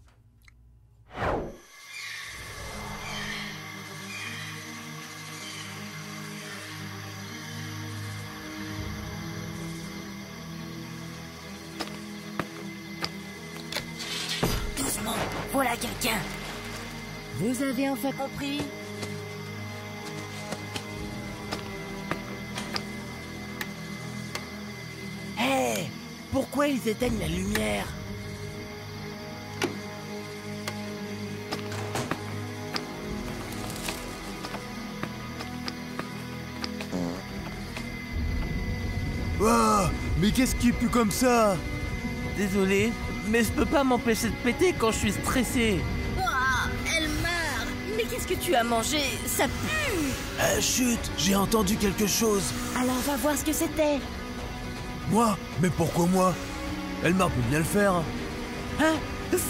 Doucement, voilà quelqu'un. Vous avez enfin compris? Hé! Pourquoi ils éteignent la lumière? Ah, mais qu'est-ce qui pue comme ça? Désolé, mais je peux pas m'empêcher de péter quand je suis stressé. Ouah, elle meurt. Mais qu'est-ce que tu as mangé? Ça pue. Chut, j'ai entendu quelque chose. Alors va voir ce que c'était. Moi? Mais pourquoi moi? Elmar peut bien le faire. Hein?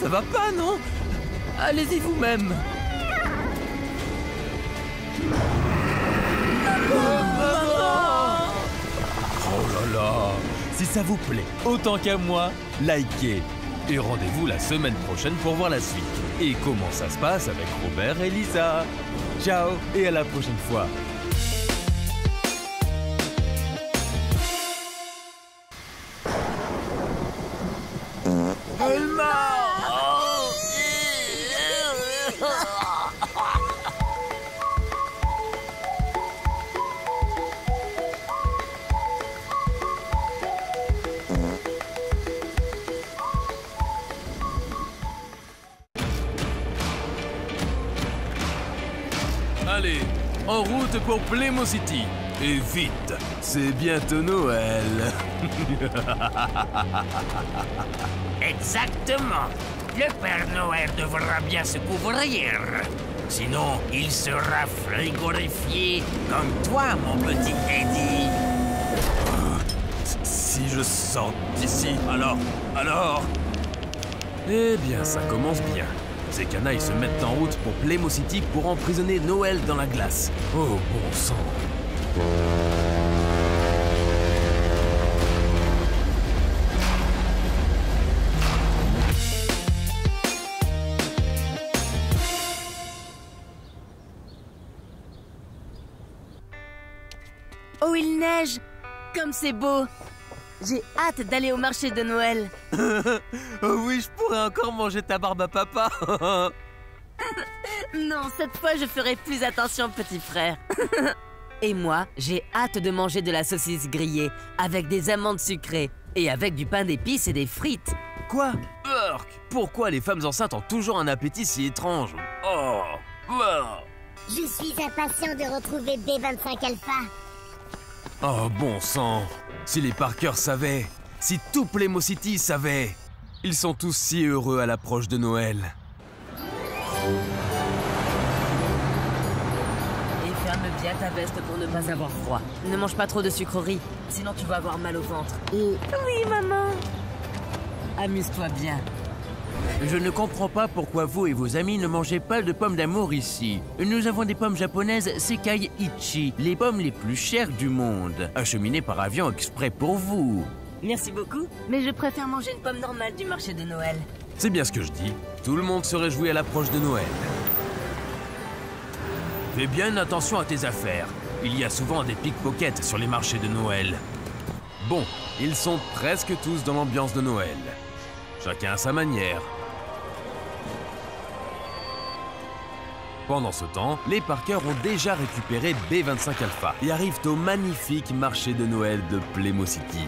Ça va pas, non? Allez-y vous-même. Oh là là! Si ça vous plaît, autant qu'à moi, likez. Et rendez-vous la semaine prochaine pour voir la suite. Et comment ça se passe avec Robert et Lisa. Ciao et à la prochaine fois. Allez, en route pour Playmo City. Et vite, c'est bientôt Noël. Exactement. Le Père Noël devra bien se couvrir. Sinon, il sera frigorifié comme toi, mon petit Eddie. Si je sors d'ici, alors... Eh bien, ça commence bien. Ces canailles se mettent en route pour Playmo City pour emprisonner Noël dans la glace. Oh, bon sang. Oh, il neige. Comme c'est beau. J'ai hâte d'aller au marché de Noël. Oh oui, je pourrais encore manger ta barbe à papa. Non, cette fois, je ferai plus attention, petit frère. Et moi, j'ai hâte de manger de la saucisse grillée avec des amandes sucrées et avec du pain d'épices et des frites. Quoi? Urk! Pourquoi les femmes enceintes ont toujours un appétit si étrange? Oh! Je suis impatient de retrouver B25 Alpha. Oh, bon sang! Si les Parker savaient, si tout Playmo City savait, ils sont tous si heureux à l'approche de Noël. Et ferme bien ta veste pour ne pas avoir froid. Ne mange pas trop de sucreries, sinon tu vas avoir mal au ventre. Oui, maman. Amuse-toi bien. Je ne comprends pas pourquoi vous et vos amis ne mangez pas de pommes d'amour ici. Nous avons des pommes japonaises Sekai Ichi, les pommes les plus chères du monde, acheminées par avion exprès pour vous. Merci beaucoup, mais je préfère manger une pomme normale du marché de Noël. C'est bien ce que je dis. Tout le monde se réjouit à l'approche de Noël. Fais bien attention à tes affaires. Il y a souvent des pickpockets sur les marchés de Noël. Bon, ils sont presque tous dans l'ambiance de Noël. Chacun à sa manière. Pendant ce temps, les Parker ont déjà récupéré B25 Alpha et arrivent au magnifique marché de Noël de Playmo City.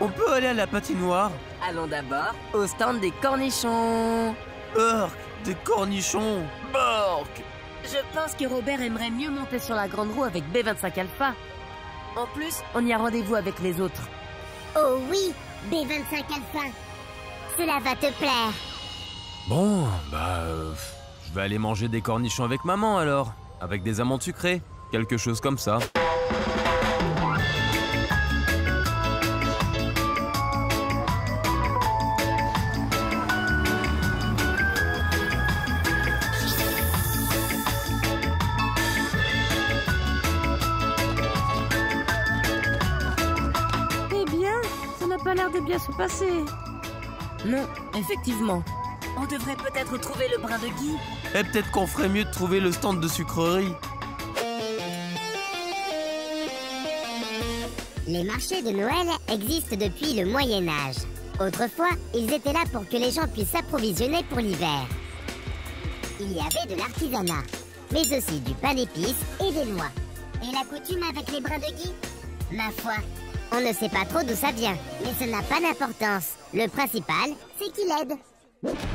On peut aller à la patinoire? Allons d'abord au stand des cornichons. Urk, des cornichons. Bork. Je pense que Robert aimerait mieux monter sur la grande roue avec B25 Alpha. En plus, on y a rendez-vous avec les autres. Oh oui, B25 Alpha. Cela va te plaire. Bon, je vais aller manger des cornichons avec maman alors. Avec des amandes sucrées. Quelque chose comme ça. Pas l'air de bien se passer. Non, effectivement. On devrait peut-être trouver le brin de Guy. Et peut-être qu'on ferait mieux de trouver le stand de sucreries. Les marchés de Noël existent depuis le Moyen-Âge. Autrefois, ils étaient là pour que les gens puissent s'approvisionner pour l'hiver. Il y avait de l'artisanat, mais aussi du pain d'épices et des noix. Et la coutume avec les brins de Guy? Ma foi, on ne sait pas trop d'où ça vient, mais ça n'a pas d'importance. Le principal, c'est qu'il aide.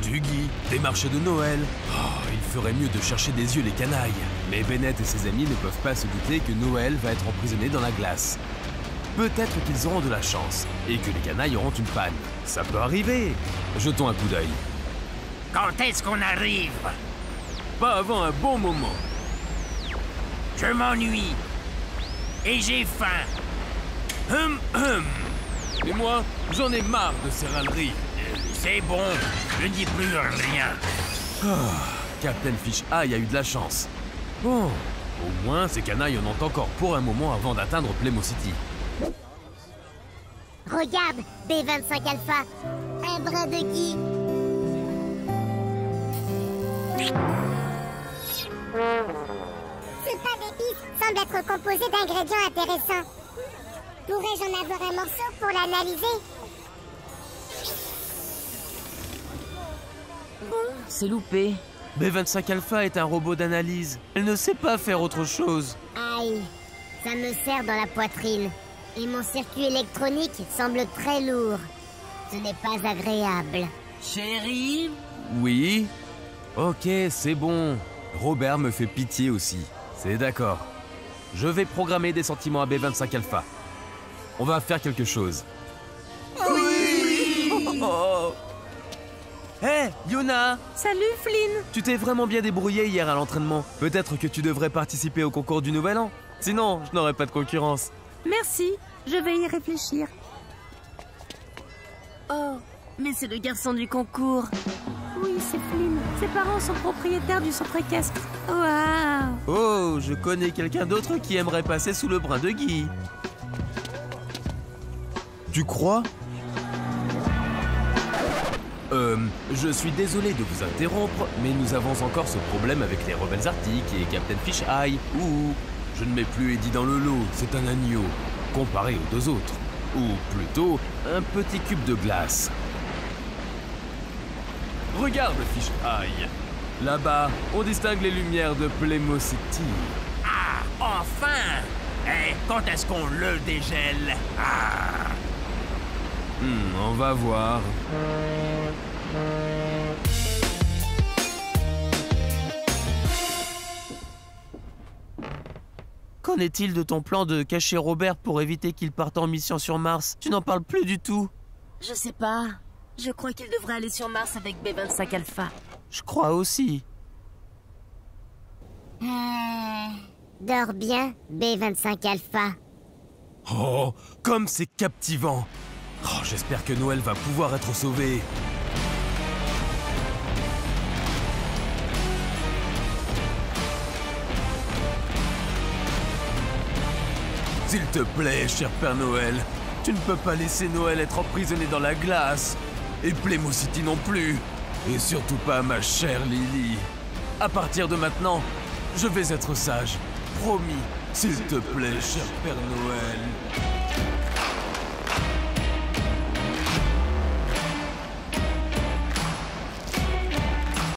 Du Guy, des marchés de Noël. Oh, il ferait mieux de chercher des yeux les canailles. Mais Bennett et ses amis ne peuvent pas se douter que Noël va être emprisonné dans la glace. Peut-être qu'ils auront de la chance et que les canailles auront une panne. Ça peut arriver. Jetons un coup d'œil. Quand est-ce qu'on arrive? Pas avant un bon moment. Je m'ennuie. Et j'ai faim. Et moi, j'en ai marre de ces râleries. C'est bon, je dis plus rien. Captain Fish Eye a eu de la chance. Bon, au moins ces canailles en ont encore pour un moment avant d'atteindre Playmo City. Regarde, B25 Alpha, un brin de gui. Ce pain d'épices semble être composé d'ingrédients intéressants. Pourrais-je en avoir un morceau pour l'analyser? C'est loupé. B25 Alpha est un robot d'analyse. Elle ne sait pas faire autre chose. Aïe, ça me serre dans la poitrine. Et mon circuit électronique semble très lourd. Ce n'est pas agréable. Chérie? Oui? Ok, c'est bon. Robert me fait pitié aussi. C'est d'accord. Je vais programmer des sentiments à B25 Alpha. On va faire quelque chose. Oui! Oh. Hé, Yuna! Salut, Flynn. Tu t'es vraiment bien débrouillé hier à l'entraînement. Peut-être que tu devrais participer au concours du Nouvel An. Sinon, je n'aurais pas de concurrence. Merci, je vais y réfléchir. Oh, mais c'est le garçon du concours. Oui, c'est Flynn. Ses parents sont propriétaires du centre équestre. Waouh! Oh, je connais quelqu'un d'autre qui aimerait passer sous le brin de Guy. Tu crois? Je suis désolé de vous interrompre, mais nous avons encore ce problème avec les rebelles arctiques et Captain Fish Eye. Ouh, je ne mets plus Eddie dans le lot, c'est un agneau, comparé aux deux autres. Ou plutôt, un petit cube de glace. Regarde, Fish Eye. Là-bas, on distingue les lumières de Playmo City. Ah, enfin! Et quand est-ce qu'on le dégèle? Ah! On va voir. Qu'en est-il de ton plan de cacher Robert pour éviter qu'il parte en mission sur Mars? Tu n'en parles plus du tout. Je sais pas. Je crois qu'il devrait aller sur Mars avec B25 Alpha. Je crois aussi. Dors bien, B25 Alpha. Oh, comme c'est captivant. Oh, j'espère que Noël va pouvoir être sauvé. S'il te plaît, cher Père Noël, tu ne peux pas laisser Noël être emprisonné dans la glace. Et Playmo City non plus. Et surtout pas ma chère Lily. À partir de maintenant, je vais être sage. Promis. S'il te plaît, cher Père Noël.